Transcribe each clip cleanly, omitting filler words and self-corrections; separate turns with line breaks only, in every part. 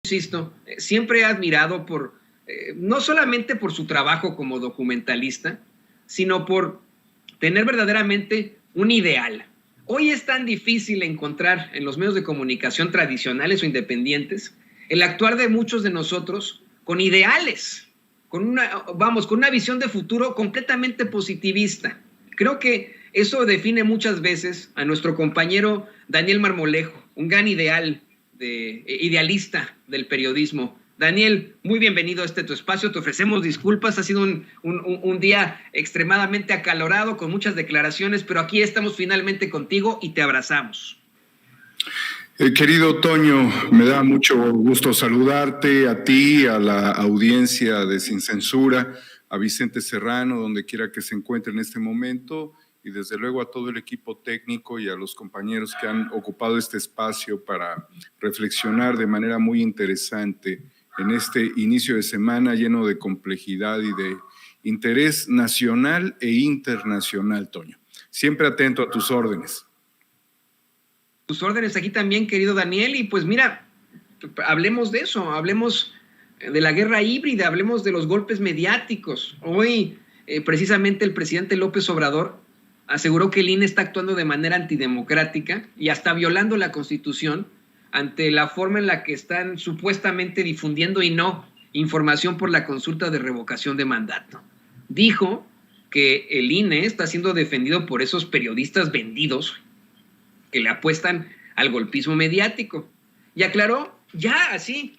insisto, siempre he admirado no solamente por su trabajo como documentalista, sino por tener verdaderamente un ideal. Hoy es tan difícil encontrar en los medios de comunicación tradicionales o independientes el actuar de muchos de nosotros con ideales, con una visión de futuro completamente positivista. Creo que eso define muchas veces a nuestro compañero Daniel Marmolejo, un gran idealista del periodismo. Daniel, muy bienvenido a tu espacio, te ofrecemos disculpas, ha sido un día extremadamente acalorado, con muchas declaraciones, pero aquí estamos finalmente contigo y te abrazamos.
Querido Toño, me da mucho gusto saludarte, a ti, a la audiencia de Sin Censura, a Vicente Serrano, donde quiera que se encuentre en este momento, y desde luego a todo el equipo técnico y a los compañeros que han ocupado este espacio para reflexionar de manera muy interesante en este inicio de semana lleno de complejidad y de interés nacional e internacional, Toño. Siempre atento a tus órdenes.
Tus órdenes aquí también, querido Daniel, y pues mira, hablemos de eso, hablemos de la guerra híbrida, hablemos de los golpes mediáticos. Hoy, precisamente el presidente López Obrador aseguró que el INE está actuando de manera antidemocrática y hasta violando la Constitución ante la forma en la que están supuestamente difundiendo y no información por la consulta de revocación de mandato. Dijo que el INE está siendo defendido por esos periodistas vendidos que le apuestan al golpismo mediático. Y aclaró, ya así,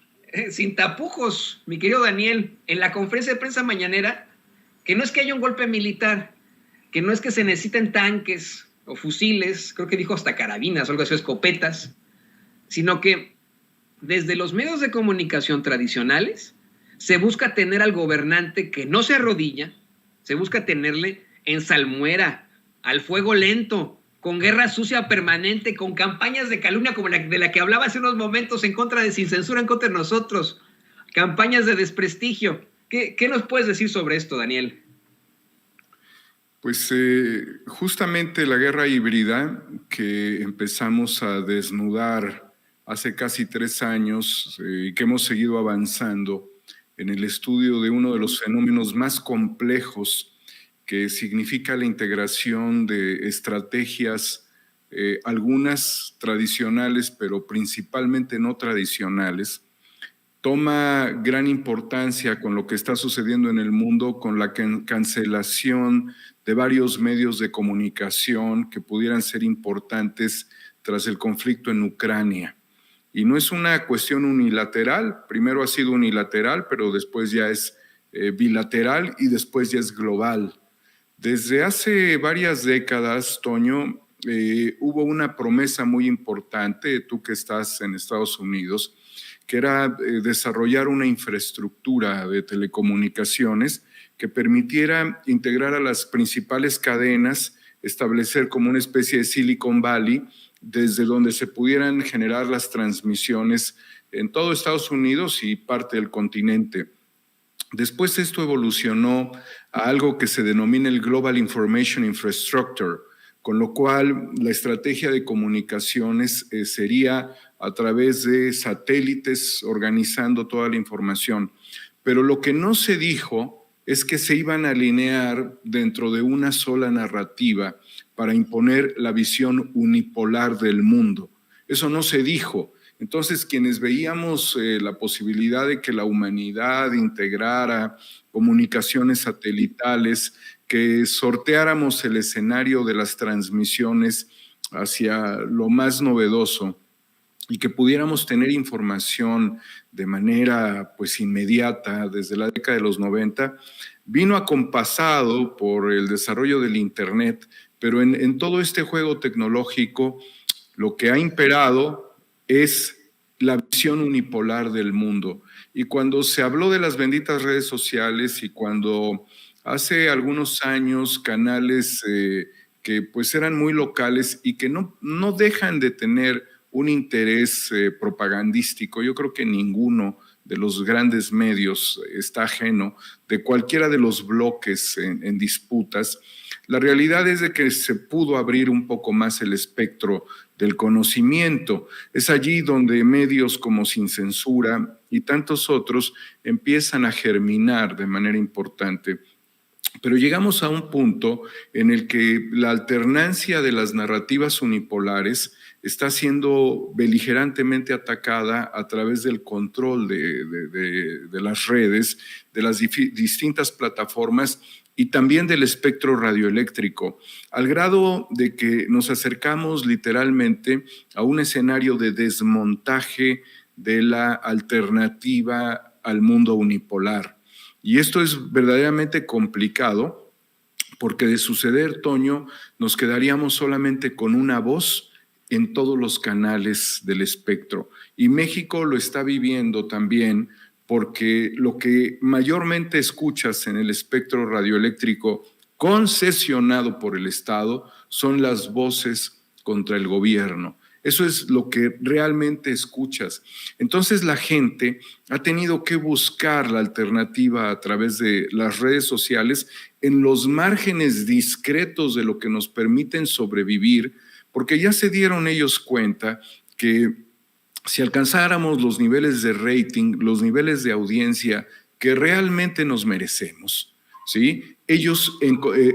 sin tapujos, mi querido Daniel, en la conferencia de prensa mañanera, que no es que haya un golpe militar, que no es que se necesiten tanques o fusiles, creo que dijo hasta carabinas o algo así, escopetas, sino que desde los medios de comunicación tradicionales se busca tener al gobernante que no se arrodilla, se busca tenerle en salmuera, al fuego lento, con guerra sucia permanente, con campañas de calumnia como de la que hablaba hace unos momentos en contra de Sin Censura, en contra de nosotros, campañas de desprestigio. ¿Qué nos puedes decir sobre esto, Daniel?
Pues justamente la guerra híbrida que empezamos a desnudar hace casi 3 años y que hemos seguido avanzando en el estudio de uno de los fenómenos más complejos que significa la integración de estrategias, algunas tradicionales, pero principalmente no tradicionales, toma gran importancia con lo que está sucediendo en el mundo, con la cancelación de varios medios de comunicación que pudieran ser importantes tras el conflicto en Ucrania. Y no es una cuestión unilateral, primero ha sido unilateral, pero después ya es bilateral y después ya es global. Desde hace varias décadas, Toño, hubo una promesa muy importante, tú que estás en Estados Unidos, que era desarrollar una infraestructura de telecomunicaciones que permitiera integrar a las principales cadenas, establecer como una especie de Silicon Valley, desde donde se pudieran generar las transmisiones en todo Estados Unidos y parte del continente. Después esto evolucionó a algo que se denomina el Global Information Infrastructure, con lo cual la estrategia de comunicaciones sería a través de satélites organizando toda la información. Pero lo que no se dijo es que se iban a alinear dentro de una sola narrativa para imponer la visión unipolar del mundo. Eso no se dijo. Entonces, quienes veíamos la posibilidad de que la humanidad integrara comunicaciones satelitales, que sorteáramos el escenario de las transmisiones hacia lo más novedoso y que pudiéramos tener información de manera pues inmediata desde la década de los 90, vino acompasado por el desarrollo del Internet, pero en todo este juego tecnológico lo que ha imperado es la visión unipolar del mundo. Y cuando se habló de las benditas redes sociales y cuando hace algunos años canales que pues eran muy locales y que no dejan de tener un interés propagandístico, yo creo que ninguno de los grandes medios está ajeno de cualquiera de los bloques en disputas. La realidad es de que se pudo abrir un poco más el espectro del conocimiento. Es allí donde medios como Sin Censura y tantos otros empiezan a germinar de manera importante. Pero llegamos a un punto en el que la alternancia de las narrativas unipolares está siendo beligerantemente atacada a través del control de las redes, de las distintas plataformas y también del espectro radioeléctrico, al grado de que nos acercamos literalmente a un escenario de desmontaje de la alternativa al mundo unipolar. Y esto es verdaderamente complicado porque de suceder, Toño, nos quedaríamos solamente con una voz en todos los canales del espectro. Y México lo está viviendo también porque lo que mayormente escuchas en el espectro radioeléctrico concesionado por el Estado son las voces contra el gobierno. Eso es lo que realmente escuchas. Entonces la gente ha tenido que buscar la alternativa a través de las redes sociales en los márgenes discretos de lo que nos permiten sobrevivir, porque ya se dieron ellos cuenta que si alcanzáramos los niveles de rating, los niveles de audiencia que realmente nos merecemos, ¿sí? Ellos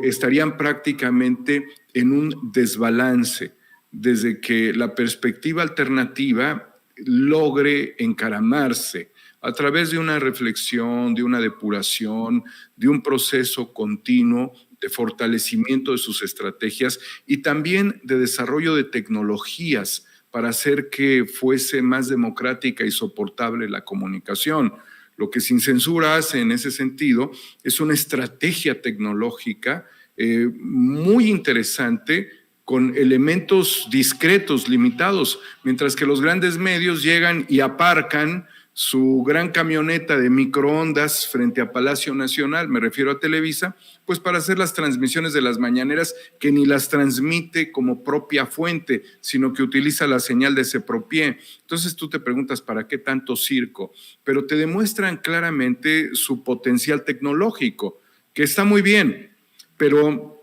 estarían prácticamente en un desbalance desde que la perspectiva alternativa logre encaramarse a través de una reflexión, de una depuración, de un proceso continuo de fortalecimiento de sus estrategias y también de desarrollo de tecnologías para hacer que fuese más democrática y soportable la comunicación. Lo que Sin Censura hace en ese sentido es una estrategia tecnológica muy interesante, con elementos discretos, limitados, mientras que los grandes medios llegan y aparcan su gran camioneta de microondas frente a Palacio Nacional, me refiero a Televisa, pues para hacer las transmisiones de las mañaneras, que ni las transmite como propia fuente, sino que utiliza la señal de Sepropié. Entonces tú te preguntas, ¿para qué tanto circo? Pero te demuestran claramente su potencial tecnológico, que está muy bien, pero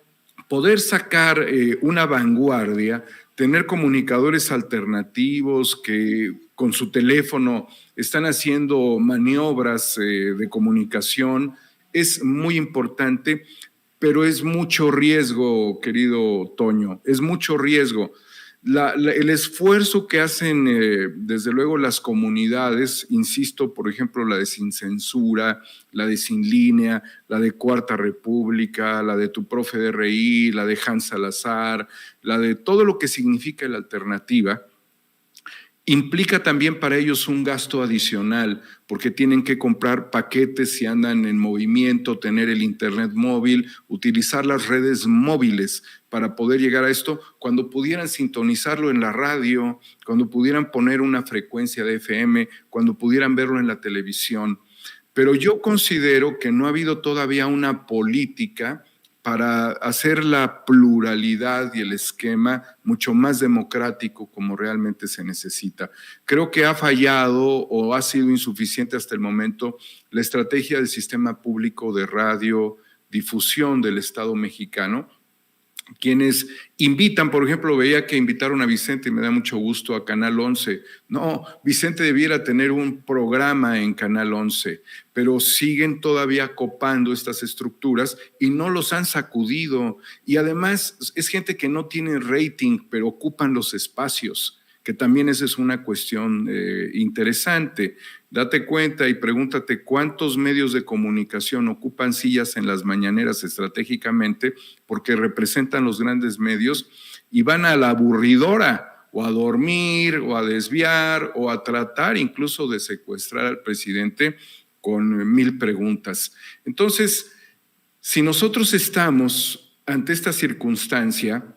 poder sacar una vanguardia, tener comunicadores alternativos que con su teléfono están haciendo maniobras de comunicación, es muy importante, pero es mucho riesgo, querido Toño, es mucho riesgo. El esfuerzo que hacen desde luego las comunidades, insisto, por ejemplo, la de Sin Censura, la de Sin Línea, la de Cuarta República, la de Tu Profe de RI, la de Hans Salazar, la de todo lo que significa la alternativa, implica también para ellos un gasto adicional, porque tienen que comprar paquetes si andan en movimiento, tener el internet móvil, utilizar las redes móviles para poder llegar a esto, cuando pudieran sintonizarlo en la radio, cuando pudieran poner una frecuencia de FM, cuando pudieran verlo en la televisión. Pero yo considero que no ha habido todavía una política para hacer la pluralidad y el esquema mucho más democrático como realmente se necesita. Creo que ha fallado o ha sido insuficiente hasta el momento la estrategia del sistema público de radiodifusión del Estado mexicano, quienes invitan, por ejemplo, veía que invitaron a Vicente y me da mucho gusto a Canal 11. No, Vicente debiera tener un programa en Canal 11, pero siguen todavía copando estas estructuras y no los han sacudido. Y además es gente que no tiene rating, pero ocupan los espacios, que también esa es una cuestión interesante. Date cuenta y pregúntate cuántos medios de comunicación ocupan sillas en las mañaneras estratégicamente porque representan los grandes medios y van a la aburridora o a dormir o a desviar o a tratar incluso de secuestrar al presidente con 1000 preguntas. Entonces, si nosotros estamos ante esta circunstancia,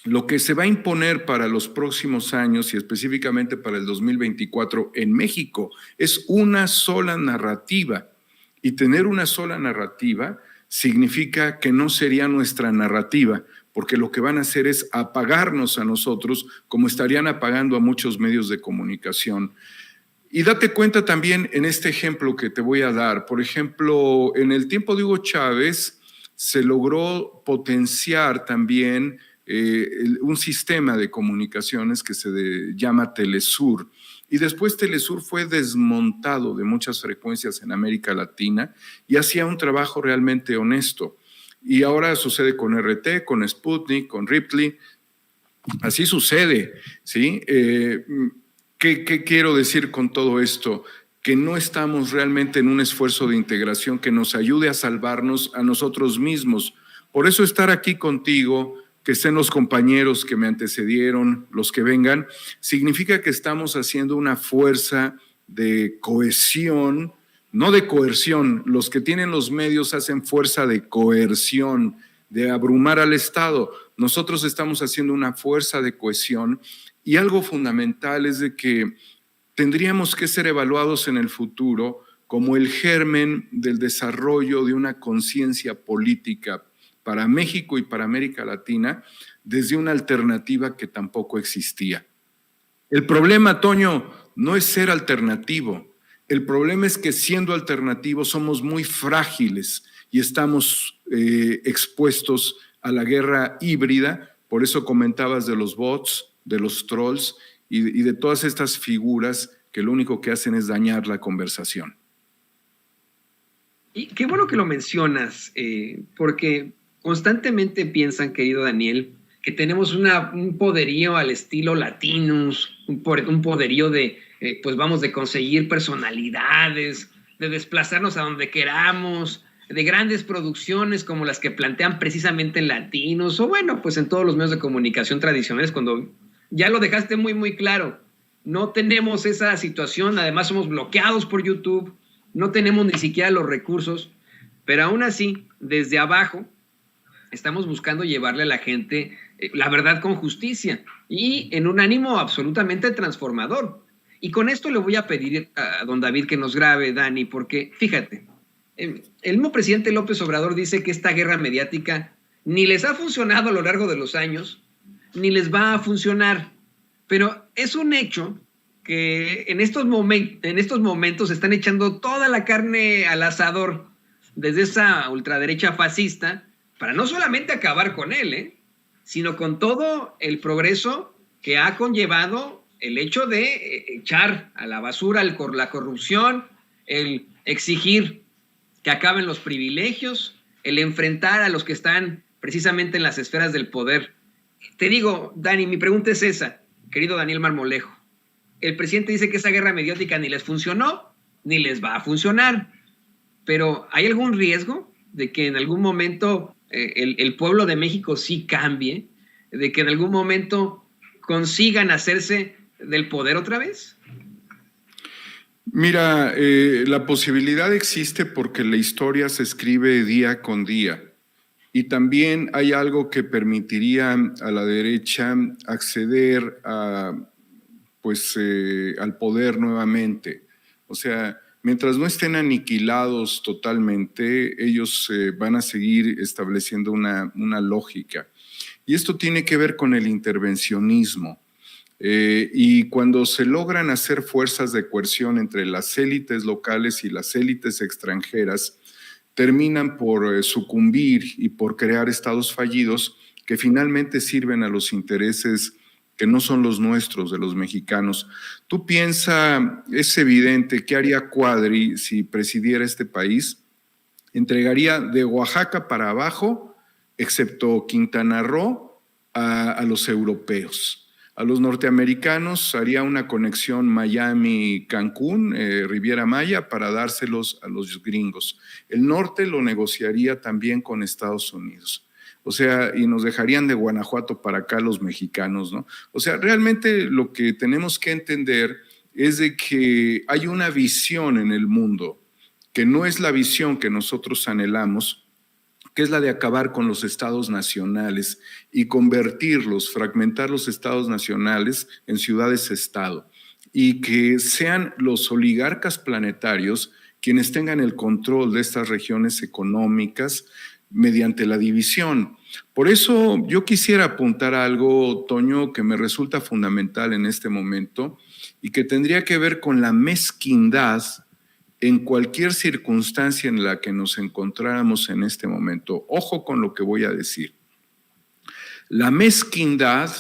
lo que se va a imponer para los próximos años y específicamente para el 2024 en México es una sola narrativa. Y tener una sola narrativa significa que no sería nuestra narrativa, porque lo que van a hacer es apagarnos a nosotros como estarían apagando a muchos medios de comunicación. Y date cuenta también en este ejemplo que te voy a dar. Por ejemplo, en el tiempo de Hugo Chávez se logró potenciar también un sistema de comunicaciones que se llama Telesur. Y después Telesur fue desmontado de muchas frecuencias en América Latina y hacía un trabajo realmente honesto. Y ahora sucede con RT, con Sputnik, con Ripley. Así sucede, ¿sí? ¿Qué quiero decir con todo esto? Que no estamos realmente en un esfuerzo de integración que nos ayude a salvarnos a nosotros mismos. Por eso estar aquí contigo, que estén los compañeros que me antecedieron, los que vengan, significa que estamos haciendo una fuerza de cohesión, no de coerción. Los que tienen los medios hacen fuerza de coerción, de abrumar al Estado. Nosotros estamos haciendo una fuerza de cohesión y algo fundamental es de que tendríamos que ser evaluados en el futuro como el germen del desarrollo de una conciencia política para México y para América Latina desde una alternativa que tampoco existía. El problema, Toño, no es ser alternativo. El problema es que siendo alternativos somos muy frágiles y estamos expuestos a la guerra híbrida. Por eso comentabas de los bots, de los trolls y de todas estas figuras que lo único que hacen es dañar la conversación.
Y qué bueno que lo mencionas, porque constantemente piensan, querido Daniel, que tenemos un poderío al estilo Latinos, un poderío de, pues vamos, de conseguir personalidades, de desplazarnos a donde queramos, de grandes producciones como las que plantean precisamente en Latinos, o bueno, pues en todos los medios de comunicación tradicionales, cuando ya lo dejaste muy, muy claro. No tenemos esa situación, además somos bloqueados por YouTube, no tenemos ni siquiera los recursos, pero aún así, desde abajo, estamos buscando llevarle a la gente la verdad con justicia y en un ánimo absolutamente transformador. Y con esto le voy a pedir a don David que nos grabe, Dani, porque fíjate, el mismo presidente López Obrador dice que esta guerra mediática ni les ha funcionado a lo largo de los años, ni les va a funcionar. Pero es un hecho que en estos momentos están echando toda la carne al asador desde esa ultraderecha fascista para no solamente acabar con él, sino con todo el progreso que ha conllevado el hecho de echar a la basura la corrupción, el exigir que acaben los privilegios, el enfrentar a los que están precisamente en las esferas del poder. Te digo, Dani, mi pregunta es esa, querido Daniel Marmolejo. El presidente dice que esa guerra mediática ni les funcionó, ni les va a funcionar. Pero ¿hay algún riesgo de que en algún momento el pueblo de México sí cambie? ¿De que en algún momento consigan hacerse del poder otra vez?
Mira, la posibilidad existe porque la historia se escribe día con día. Y también hay algo que permitiría a la derecha acceder al poder nuevamente. O sea, mientras no estén aniquilados totalmente, ellos van a seguir estableciendo una lógica. Y esto tiene que ver con el intervencionismo. Y cuando se logran hacer fuerzas de coerción entre las élites locales y las élites extranjeras, terminan por sucumbir y por crear estados fallidos que finalmente sirven a los intereses que no son los nuestros, de los mexicanos. Tú piensa, es evidente, ¿qué haría Cuadri si presidiera este país? Entregaría de Oaxaca para abajo, excepto Quintana Roo, a los europeos. A los norteamericanos haría una conexión Miami-Cancún, Riviera Maya, para dárselos a los gringos. El norte lo negociaría también con Estados Unidos. O sea, y nos dejarían de Guanajuato para acá los mexicanos, ¿no? O sea, realmente lo que tenemos que entender es de que hay una visión en el mundo, que no es la visión que nosotros anhelamos, que es la de acabar con los estados nacionales y convertirlos, fragmentar los estados nacionales en ciudades-estado y que sean los oligarcas planetarios quienes tengan el control de estas regiones económicas mediante la división. Por eso yo quisiera apuntar a algo, Toño, que me resulta fundamental en este momento y que tendría que ver con la mezquindad en cualquier circunstancia en la que nos encontráramos en este momento. Ojo con lo que voy a decir. la mezquindad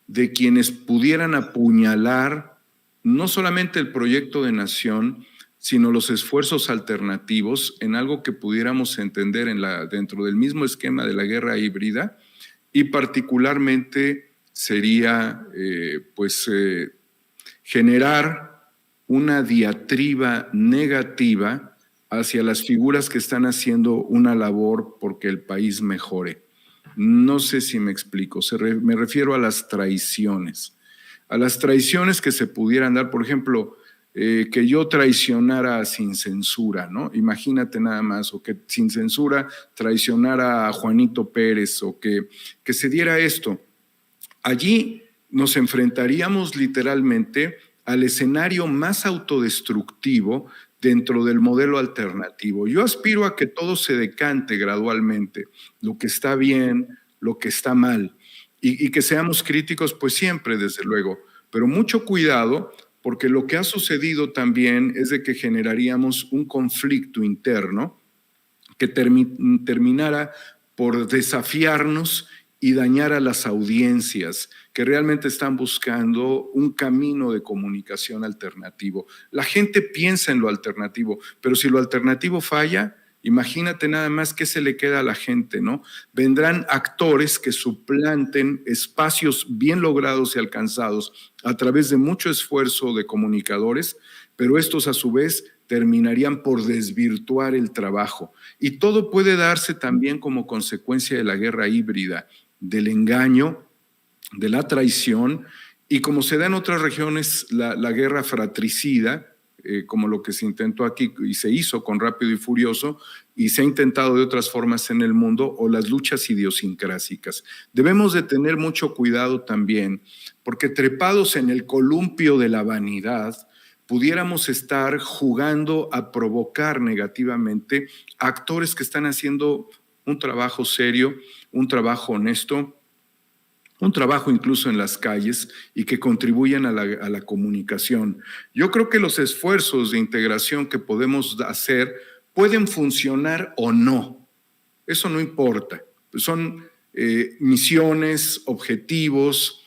de quienes pudieran apuñalar no solamente el proyecto de nación, sino los esfuerzos alternativos en algo que pudiéramos entender dentro del mismo esquema de la guerra híbrida, y particularmente sería generar una diatriba negativa hacia las figuras que están haciendo una labor porque el país mejore. No sé si me explico, me refiero a las traiciones que se pudieran dar, por ejemplo, que yo traicionara sin censura, ¿no? Imagínate nada más, o que sin censura traicionara a Juanito Pérez, o que se diera esto. Allí nos enfrentaríamos literalmente al escenario más autodestructivo dentro del modelo alternativo. Yo aspiro a que todo se decante gradualmente, lo que está bien, lo que está mal, y que seamos críticos, pues siempre, desde luego, pero mucho cuidado, porque lo que ha sucedido también es de que generaríamos un conflicto interno que terminara por desafiarnos y dañar a las audiencias que realmente están buscando un camino de comunicación alternativo. La gente piensa en lo alternativo, pero si lo alternativo falla, imagínate nada más qué se le queda a la gente, ¿no? Vendrán actores que suplanten espacios bien logrados y alcanzados a través de mucho esfuerzo de comunicadores, pero estos a su vez terminarían por desvirtuar el trabajo. Y todo puede darse también como consecuencia de la guerra híbrida, del engaño, de la traición, y como se da en otras regiones, la guerra fratricida, como lo que se intentó aquí y se hizo con Rápido y Furioso, y se ha intentado de otras formas en el mundo, o las luchas idiosincrásicas. Debemos de tener mucho cuidado también, porque trepados en el columpio de la vanidad, pudiéramos estar jugando a provocar negativamente a actores que están haciendo un trabajo serio, un trabajo honesto, un trabajo incluso en las calles, y que contribuyan a la comunicación. Yo creo que los esfuerzos de integración que podemos hacer pueden funcionar o no. Eso no importa. Son misiones, objetivos,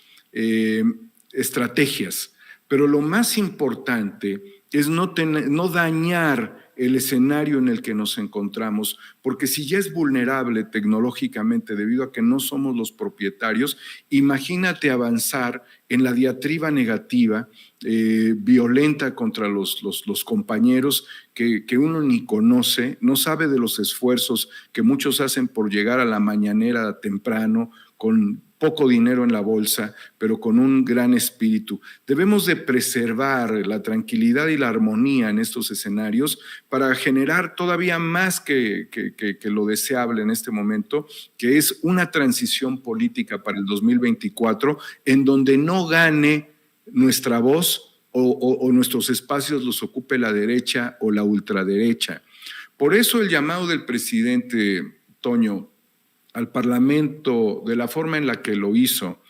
estrategias. Pero lo más importante es no dañar el escenario en el que nos encontramos, porque si ya es vulnerable tecnológicamente debido a que no somos los propietarios, imagínate avanzar en la diatriba negativa, violenta contra los compañeros que uno ni conoce, no sabe de los esfuerzos que muchos hacen por llegar a la mañanera temprano, con poco dinero en la bolsa, pero con un gran espíritu. Debemos de preservar la tranquilidad y la armonía en estos escenarios para generar todavía más que lo deseable en este momento, que es una transición política para el 2024, en donde no gane nuestra voz o nuestros espacios los ocupe la derecha o la ultraderecha. Por eso el llamado del presidente Toño al Parlamento de la forma en la que lo hizo,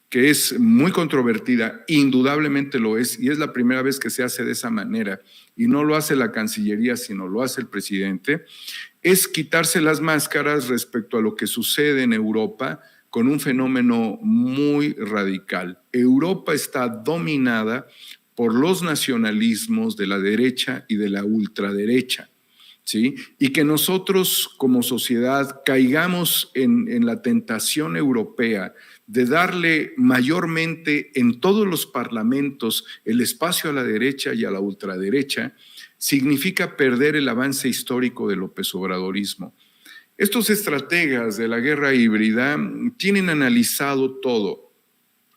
que es muy controvertida, indudablemente lo es, y es la primera vez que se hace de esa manera, y no lo hace la Cancillería, sino lo hace el presidente, es quitarse las máscaras respecto a lo que sucede en Europa con un fenómeno muy radical. Europa está dominada por los nacionalismos de la derecha y de la ultraderecha, ¿sí? Y que nosotros como sociedad caigamos en la tentación europea de darle mayormente en todos los parlamentos el espacio a la derecha y a la ultraderecha, significa perder el avance histórico del López Obradorismo. Estos estrategas de la guerra híbrida tienen analizado todo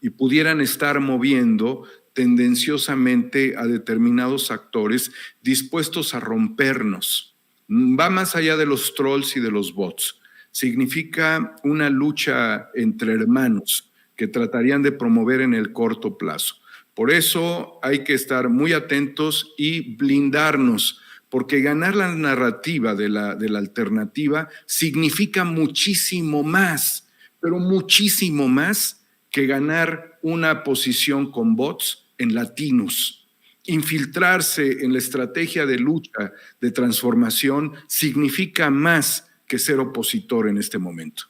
y pudieran estar moviendo tendenciosamente a determinados actores dispuestos a rompernos. Va más allá de los trolls y de los bots. Significa una lucha entre hermanos que tratarían de promover en el corto plazo. Por eso hay que estar muy atentos y blindarnos, porque ganar la narrativa de la alternativa significa muchísimo más, pero muchísimo más que ganar una posición con bots en latinos. Infiltrarse en la estrategia de lucha, de transformación, significa más que ser opositor en este momento.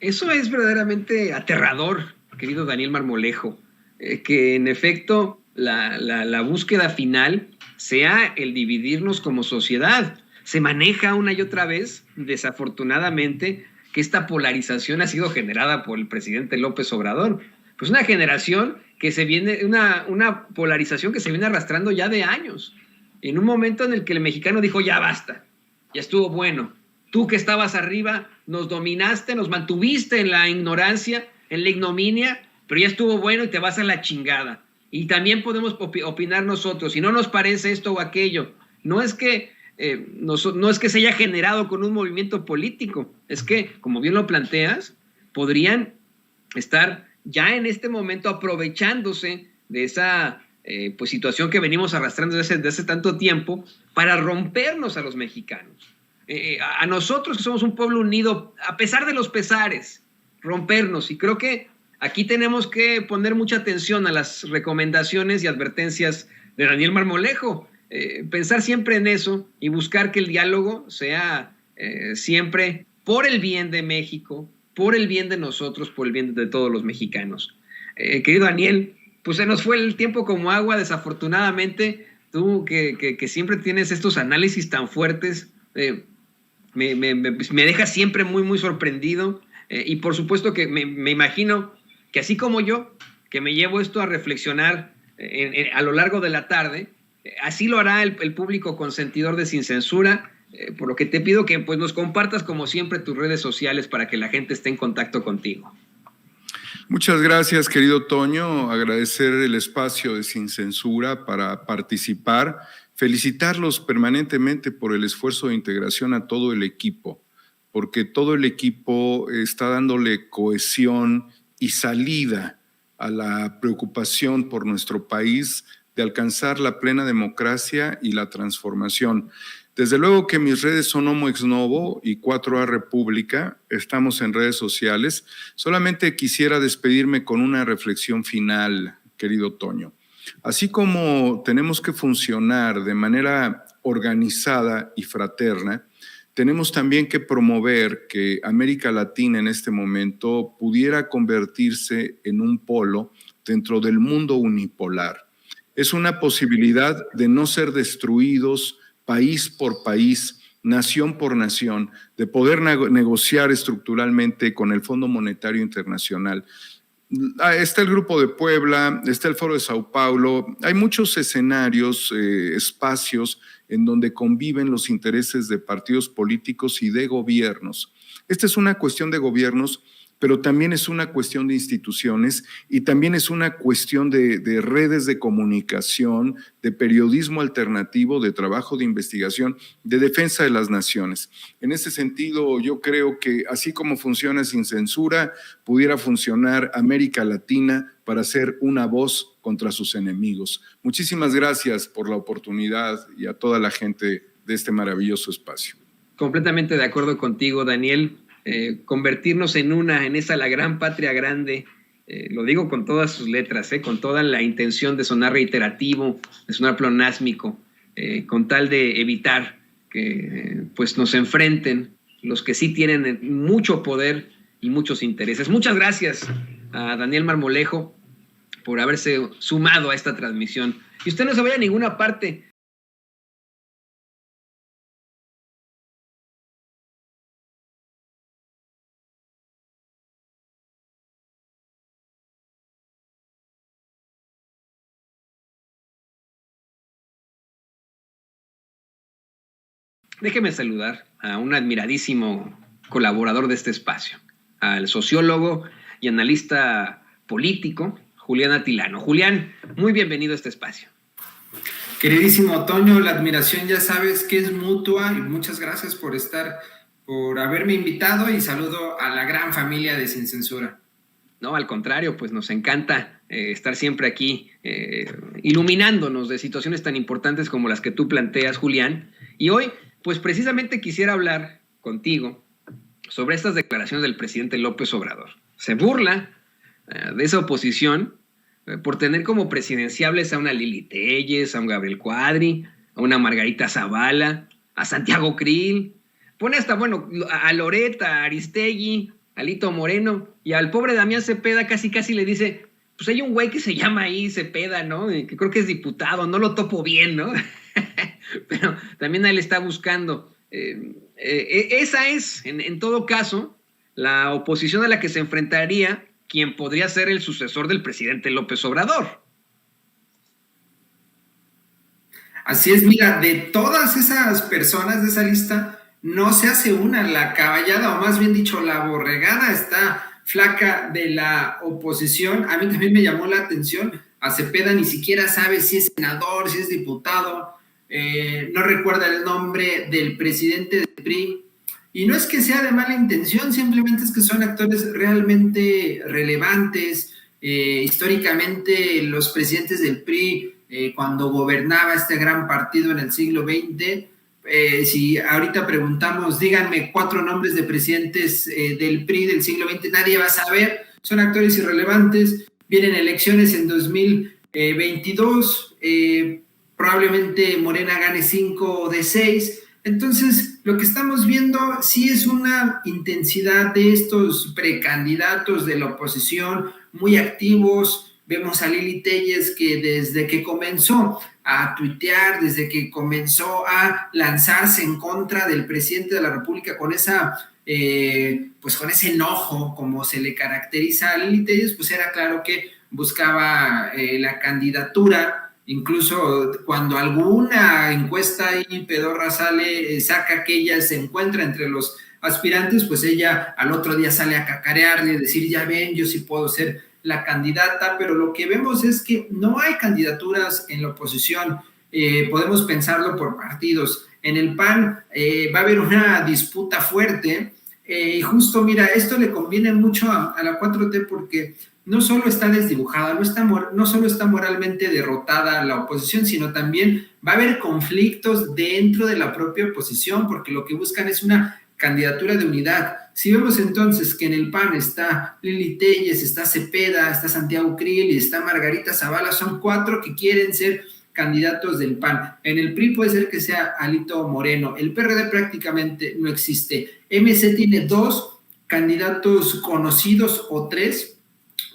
Eso es verdaderamente aterrador, querido Daniel Marmolejo, que en efecto la búsqueda final sea el dividirnos como sociedad. Se maneja una y otra vez, desafortunadamente, que esta polarización ha sido generada por el presidente López Obrador. Pues una generación que se viene, una polarización que se viene arrastrando ya de años. En un momento en el que el mexicano dijo, ya basta, ya estuvo bueno. Tú que estabas arriba, nos dominaste, nos mantuviste en la ignorancia, en la ignominia, pero ya estuvo bueno y te vas a la chingada. Y también podemos opinar nosotros, si no nos parece esto o aquello. No es que se haya generado con un movimiento político, es que, como bien lo planteas, podrían estar ya en este momento aprovechándose de esa pues situación que venimos arrastrando desde hace tanto tiempo para rompernos a los mexicanos. A nosotros que somos un pueblo unido, a pesar de los pesares, rompernos. Y creo que aquí tenemos que poner mucha atención a las recomendaciones y advertencias de Daniel Marmolejo. Pensar siempre en eso y buscar que el diálogo sea siempre por el bien de México, por el bien de nosotros, por el bien de todos los mexicanos. Querido Daniel, pues se nos fue el tiempo como agua, desafortunadamente. Tú que siempre tienes estos análisis tan fuertes, me deja siempre muy, muy sorprendido. Y por supuesto que me imagino que así como yo, que me llevo esto a reflexionar a lo largo de la tarde, así lo hará el público consentidor de Sin Censura, por lo que te pido que pues, nos compartas como siempre tus redes sociales para que la gente esté en contacto contigo.
Muchas gracias, querido Toño. Agradecer el espacio de Sin Censura para participar. Felicitarlos permanentemente por el esfuerzo de integración a todo el equipo, porque todo el equipo está dándole cohesión y salida a la preocupación por nuestro país de alcanzar la plena democracia y la transformación. Desde luego que mis redes son Homo Ex Novo y 4A República, estamos en redes sociales. Solamente quisiera despedirme con una reflexión final, querido Toño. Así como tenemos que funcionar de manera organizada y fraterna, tenemos también que promover que América Latina en este momento pudiera convertirse en un polo dentro del mundo unipolar. Es una posibilidad de no ser destruidos país por país, nación por nación, de poder negociar estructuralmente con el Fondo Monetario Internacional. Está el Grupo de Puebla, está el Foro de Sao Paulo, hay muchos escenarios, espacios en donde conviven los intereses de partidos políticos y de gobiernos. Esta es una cuestión de gobiernos, pero también es una cuestión de instituciones y también es una cuestión de redes de comunicación, de periodismo alternativo, de trabajo de investigación, de defensa de las naciones. En ese sentido, yo creo que así como funciona Sin Censura, pudiera funcionar América Latina para ser una voz contra sus enemigos. Muchísimas gracias por la oportunidad y a toda la gente de este maravilloso espacio.
Completamente de acuerdo contigo, Daniel. Convertirnos en esa la gran patria grande, lo digo con todas sus letras, con toda la intención de sonar reiterativo, de sonar pleonásmico, con tal de evitar que pues nos enfrenten los que sí tienen mucho poder y muchos intereses. Muchas gracias a Daniel Marmolejo por haberse sumado a esta transmisión. Y usted no se vaya a ninguna parte. Déjeme saludar a un admiradísimo colaborador de este espacio, al sociólogo y analista político, Julián Atilano. Julián, muy bienvenido a este espacio.
Queridísimo Toño, la admiración ya sabes que es mutua y muchas gracias por haberme invitado y saludo a la gran familia de Sin Censura.
No, al contrario, pues nos encanta estar siempre aquí iluminándonos de situaciones tan importantes como las que tú planteas, Julián. Y hoy, pues precisamente quisiera hablar contigo sobre estas declaraciones del presidente López Obrador. Se burla de esa oposición por tener como presidenciables a una Lili Téllez, a un Gabriel Cuadri, a una Margarita Zavala, a Santiago Krill, pone hasta, bueno, a Loretta, a Aristegui, Alito Moreno, y al pobre Damián Cepeda casi le dice, pues hay un güey que se llama ahí Cepeda, ¿no? Que creo que es diputado, no lo topo bien, ¿no? Pero también él está buscando. Esa es, en todo caso, la oposición a la que se enfrentaría quien podría ser el sucesor del presidente López Obrador.
Así es, mira, de todas esas personas de esa lista, no se hace una, la caballada, o más bien dicho, la borregada está flaca de la oposición. A mí también me llamó la atención, a Cepeda ni siquiera sabe si es senador, si es diputado, no recuerda el nombre del presidente del PRI, y no es que sea de mala intención, simplemente es que son actores realmente relevantes. Históricamente los presidentes del PRI, cuando gobernaba este gran partido en el siglo XX, si ahorita preguntamos, díganme 4 nombres de presidentes del PRI del siglo XX, nadie va a saber, son actores irrelevantes. Vienen elecciones en 2022, probablemente Morena gane 5 de 6, entonces lo que estamos viendo sí es una intensidad de estos precandidatos de la oposición muy activos. Vemos a Lili Téllez, que desde que comenzó a tuitear, desde que comenzó a lanzarse en contra del presidente de la República con esa, pues con ese enojo, como se le caracteriza a Lili Téllez, pues era claro que buscaba la candidatura. Incluso cuando alguna encuesta ahí pedorra sale, saca que ella se encuentra entre los aspirantes, pues ella al otro día sale a cacarearle, decir, ya ven, yo sí puedo ser la candidata, pero lo que vemos es que no hay candidaturas en la oposición. Podemos pensarlo por partidos. En el PAN va a haber una disputa fuerte, y justo, mira, esto le conviene mucho a la 4T porque no solo está desdibujada, no solo está moralmente derrotada la oposición, sino también va a haber conflictos dentro de la propia oposición, porque lo que buscan es una candidatura de unidad. Si vemos entonces que en el PAN está Lili Téllez, está Cepeda, está Santiago Krill y está Margarita Zavala, son 4 que quieren ser candidatos del PAN. En el PRI puede ser que sea Alito Moreno. El PRD prácticamente no existe. MC tiene 2 candidatos conocidos o 3,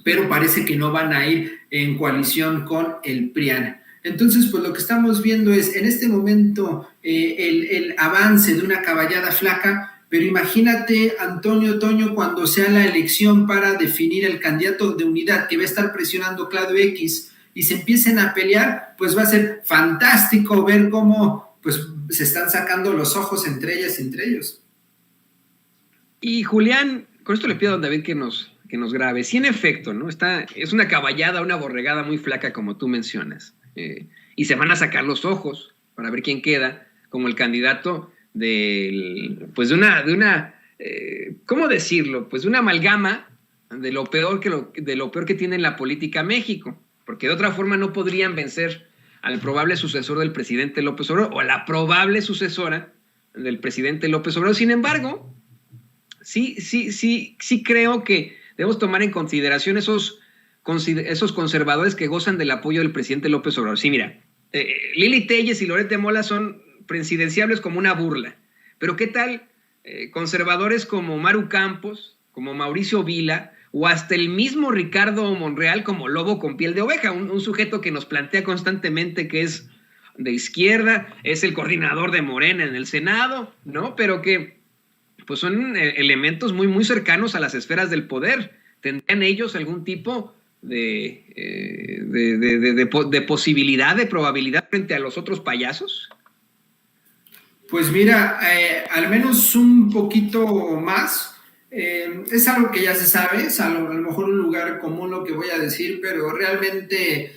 pero parece que no van a ir en coalición con el PRIAN. Entonces, pues lo que estamos viendo es en este momento el avance de una caballada flaca, pero imagínate, Antonio Toño, cuando sea la elección para definir el candidato de unidad que va a estar presionando Claudio X y se empiecen a pelear, pues va a ser fantástico ver cómo pues, se están sacando los ojos entre ellas y entre ellos.
Y Julián, con esto le pido a David que nos grabe. Sí, en efecto, ¿no? Es una caballada, una borregada muy flaca, como tú mencionas. Y se van a sacar los ojos para ver quién queda como el candidato de una ¿cómo decirlo? Pues de una amalgama de lo peor que tiene en la política México, porque de otra forma no podrían vencer al probable sucesor del presidente López Obrador o a la probable sucesora del presidente López Obrador. Sin embargo, sí creo que debemos tomar en consideración esos conservadores que gozan del apoyo del presidente López Obrador. Sí, mira, Lili Téllez y Loret de Mola son presidenciables como una burla, pero ¿qué tal conservadores como Maru Campos, como Mauricio Vila, o hasta el mismo Ricardo Monreal como lobo con piel de oveja, un sujeto que nos plantea constantemente que es de izquierda, es el coordinador de Morena en el Senado, ¿no? Pero que pues son elementos muy, muy cercanos a las esferas del poder. ¿Tendrían ellos algún tipo de posibilidad, de probabilidad frente a los otros payasos?
Pues mira, al menos un poquito más. Es algo que ya se sabe, es a lo mejor un lugar común lo que voy a decir, pero realmente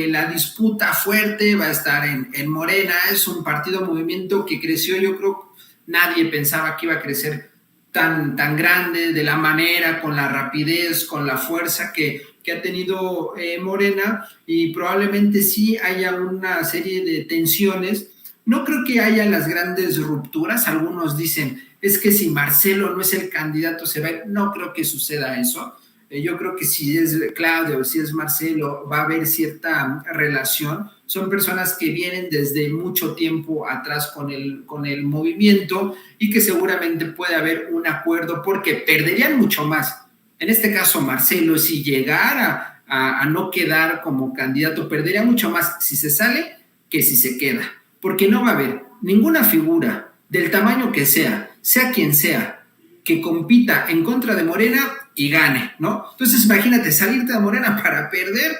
la disputa fuerte va a estar en Morena. Es un movimiento que creció, yo creo, nadie pensaba que iba a crecer tan grande, de la manera, con la rapidez, con la fuerza que ha tenido Morena, y probablemente sí haya una serie de tensiones. No creo que haya las grandes rupturas. Algunos dicen, es que si Marcelo no es el candidato se va a ir. No creo que suceda eso. Yo creo que si es Claudio o si es Marcelo, va a haber cierta relación. Son personas que vienen desde mucho tiempo atrás con el movimiento y que seguramente puede haber un acuerdo porque perderían mucho más. En este caso, Marcelo, si llegara a no quedar como candidato, perdería mucho más si se sale que si se queda, porque no va a haber ninguna figura del tamaño que sea quien sea, que compita en contra de Morena y gane, ¿no? Entonces imagínate salirte de Morena para perder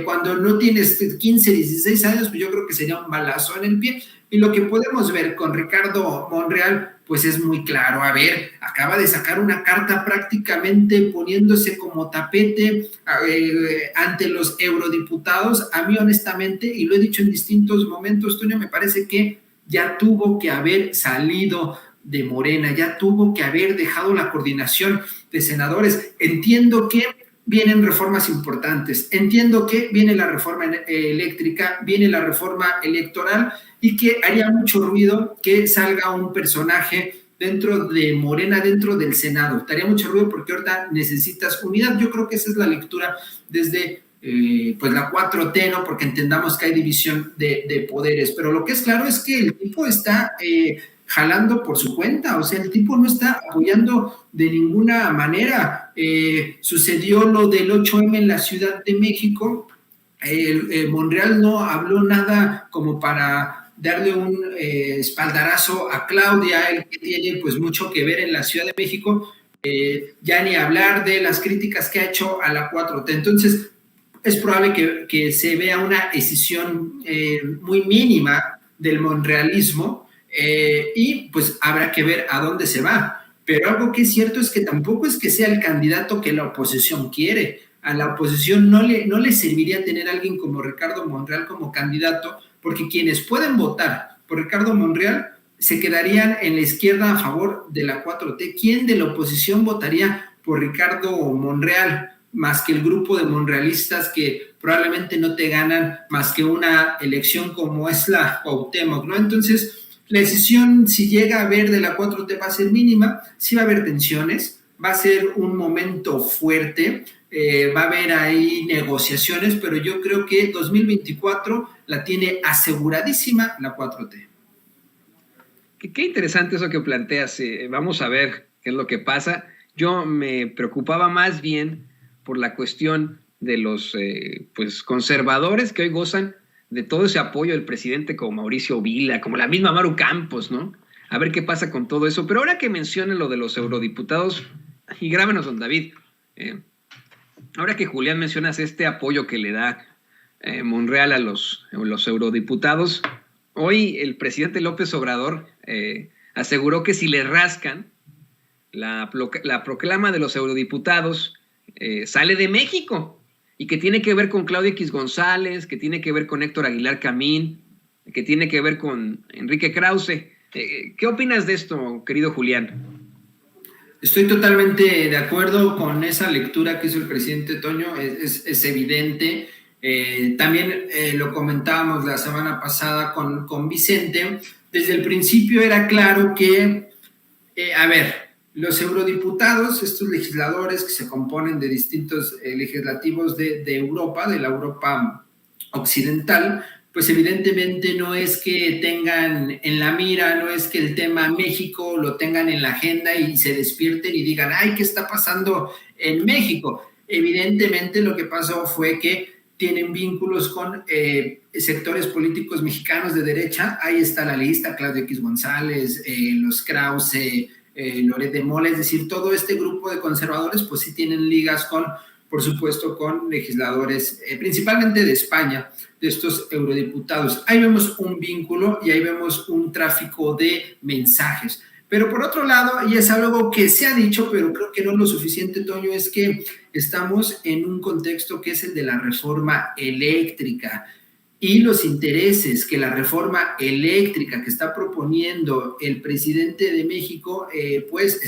cuando no tienes 15, 16 años, pues yo creo que sería un balazo en el pie. Y lo que podemos ver con Ricardo Monreal, pues es muy claro. A ver, acaba de sacar una carta prácticamente poniéndose como tapete ante los eurodiputados. A mí honestamente, y lo he dicho en distintos momentos, Toño, me parece que ya tuvo que haber salido de Morena, ya tuvo que haber dejado la coordinación de senadores. Entiendo que vienen reformas importantes, entiendo que viene la reforma eléctrica, viene la reforma electoral y que haría mucho ruido que salga un personaje dentro de Morena, dentro del Senado. Estaría mucho ruido porque ahorita necesitas unidad. Yo creo que esa es la lectura desde pues la 4T, ¿no? Porque entendamos que hay división de poderes, pero lo que es claro es que el tipo está jalando por su cuenta, o sea, el tipo no está apoyando de ninguna manera. Sucedió lo del 8M en la Ciudad de México, Monreal no habló nada como para darle un espaldarazo a Claudia, el que tiene pues mucho que ver en la Ciudad de México, ya ni hablar de las críticas que ha hecho a la 4T. Entonces, es probable que se vea una escisión muy mínima del monrealismo y pues habrá que ver a dónde se va. Pero algo que es cierto es que tampoco es que sea el candidato que la oposición quiere. A la oposición no le serviría tener a alguien como Ricardo Monreal como candidato, porque quienes pueden votar por Ricardo Monreal se quedarían en la izquierda a favor de la 4T. ¿Quién de la oposición votaría por Ricardo Monreal? Más que el grupo de monrealistas que probablemente no te ganan más que una elección como es la Cuauhtémoc, ¿no? Entonces, la decisión, si llega a haber de la 4T, va a ser mínima, sí va a haber tensiones, va a ser un momento fuerte, va a haber ahí negociaciones, pero yo creo que 2024 la tiene aseguradísima la 4T.
Qué interesante eso que planteas. Vamos a ver qué es lo que pasa. Yo me preocupaba más bien por la cuestión de los pues conservadores que hoy gozan de todo ese apoyo del presidente como Mauricio Vila, como la misma Maru Campos, ¿no? A ver qué pasa con todo eso. Pero ahora que mencionen lo de los eurodiputados, y grábenos, don David, ahora que Julián mencionas este apoyo que le da Monreal a los eurodiputados, hoy el presidente López Obrador aseguró que si le rascan la proclama de los eurodiputados, sale de México y que tiene que ver con Claudia X González, que tiene que ver con Héctor Aguilar Camín, que tiene que ver con Enrique Krause. ¿Qué opinas de esto, querido Julián?
Estoy totalmente de acuerdo con esa lectura que hizo el presidente Toño, es evidente. También lo comentábamos la semana pasada con Vicente. Desde el principio era claro que, los eurodiputados, estos legisladores que se componen de distintos legislativos de Europa, de la Europa occidental, pues evidentemente no es que tengan en la mira, no es que el tema México lo tengan en la agenda y se despierten y digan, ay, ¿qué está pasando en México? Evidentemente lo que pasó fue que tienen vínculos con sectores políticos mexicanos de derecha. Ahí está la lista: Claudio X González, los Krause, Loret de Mola, es decir, todo este grupo de conservadores pues sí tienen ligas con, por supuesto, con legisladores principalmente de España, de estos eurodiputados. Ahí vemos un vínculo y ahí vemos un tráfico de mensajes. Pero por otro lado, y es algo que se ha dicho, pero creo que no lo suficiente, Toño, es que estamos en un contexto que es el de la reforma eléctrica y los intereses que la reforma eléctrica que está proponiendo el presidente de México, pues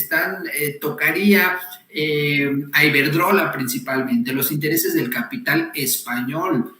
tocaría a Iberdrola principalmente, los intereses del capital español.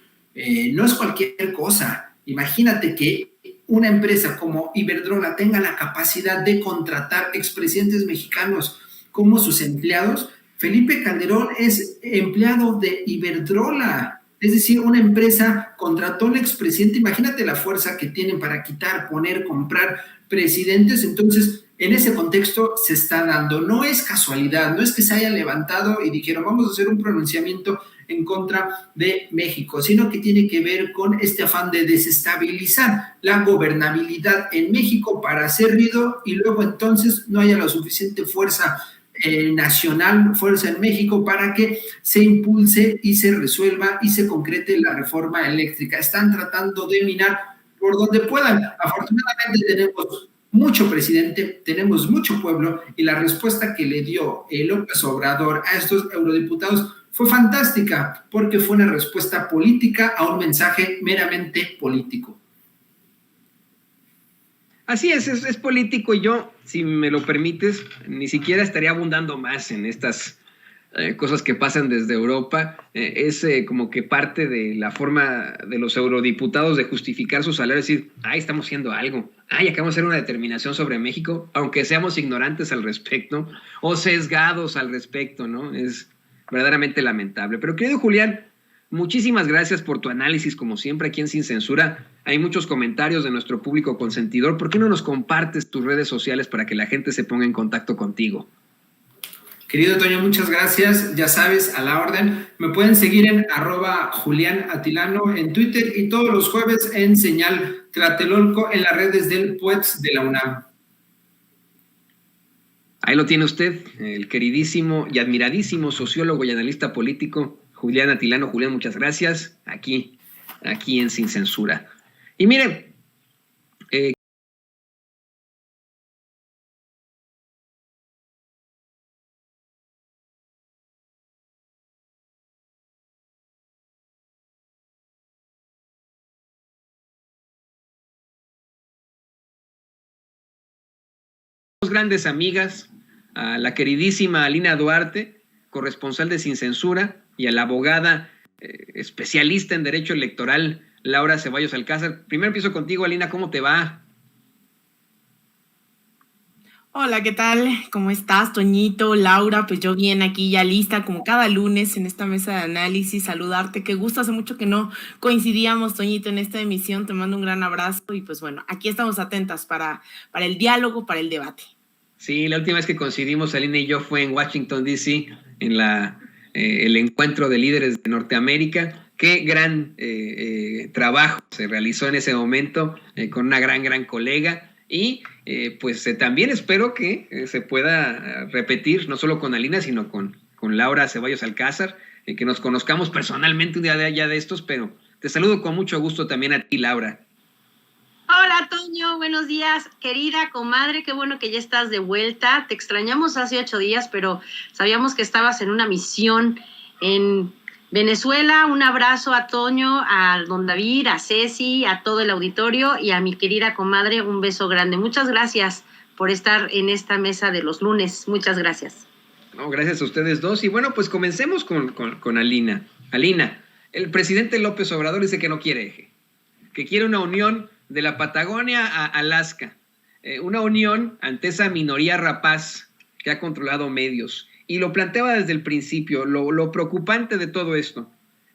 No es cualquier cosa. Imagínate que una empresa como Iberdrola tenga la capacidad de contratar expresidentes mexicanos como sus empleados. Felipe Calderón es empleado de Iberdrola, es decir, una empresa contrató al expresidente. Imagínate la fuerza que tienen para quitar, poner, comprar presidentes. Entonces, en ese contexto se está dando. No es casualidad, no es que se haya levantado y dijeron vamos a hacer un pronunciamiento en contra de México, sino que tiene que ver con este afán de desestabilizar la gobernabilidad en México para hacer ruido y luego entonces no haya la suficiente fuerza nacional, fuerza en México para que se impulse y se resuelva y se concrete la reforma eléctrica. Están tratando de minar por donde puedan. Afortunadamente tenemos mucho presidente, tenemos mucho pueblo y la respuesta que le dio López Obrador a estos eurodiputados fue fantástica porque fue una respuesta política a un mensaje meramente político.
Así es político y yo, si me lo permites, ni siquiera estaría abundando más en estas cosas que pasan desde Europa. Es como que parte de la forma de los eurodiputados de justificar su salario, decir, ay, estamos haciendo algo, ay, acabamos de hacer una determinación sobre México, aunque seamos ignorantes al respecto o sesgados al respecto, ¿no? Es verdaderamente lamentable. Pero querido Julián, muchísimas gracias por tu análisis, como siempre, aquí en Sin Censura. Hay muchos comentarios de nuestro público consentidor. ¿Por qué no nos compartes tus redes sociales para que la gente se ponga en contacto contigo?
Querido Toño, muchas gracias. Ya sabes, a la orden. Me pueden seguir en @JuliánAtilano en Twitter y todos los jueves en Señal Tlatelolco en las redes del PUEX de la UNAM.
Ahí lo tiene usted, el queridísimo y admiradísimo sociólogo y analista político Julián Atilano. Julián, muchas gracias. Aquí en Sin Censura. Y mire, dos grandes amigas, a la queridísima Alina Duarte, corresponsal de Sin Censura, y a la abogada especialista en Derecho Electoral, Laura Ceballos Alcázar. Primero empiezo contigo, Alina, ¿cómo te va?
Hola, ¿qué tal? ¿Cómo estás, Toñito, Laura? Pues yo bien aquí ya lista, como cada lunes en esta mesa de análisis, saludarte. Qué gusto, hace mucho que no coincidíamos, Toñito, en esta emisión. Te mando un gran abrazo y pues bueno, aquí estamos atentas para el diálogo, para el debate.
Sí, la última vez que coincidimos, Alina y yo, fue en Washington, D.C., en el encuentro de líderes de Norteamérica. Qué gran trabajo se realizó en ese momento con una gran colega. Y pues también espero que se pueda repetir, no solo con Alina, sino con Laura Ceballos Alcázar, que nos conozcamos personalmente un día de allá de estos, pero te saludo con mucho gusto también a ti, Laura.
Hola, Toño, buenos días, querida comadre, qué bueno que ya estás de vuelta. Te extrañamos hace 8 días, pero sabíamos que estabas en una misión en Venezuela. Un abrazo a Toño, a don David, a Ceci, a todo el auditorio y a mi querida comadre, un beso grande. Muchas gracias por estar en esta mesa de los lunes. Muchas gracias.
No, gracias a ustedes dos. Y bueno, pues comencemos con Alina. Alina, el presidente López Obrador dice que no quiere eje, que quiere una unión de la Patagonia a Alaska, una unión ante esa minoría rapaz que ha controlado medios. Y lo planteaba desde el principio, lo preocupante de todo esto.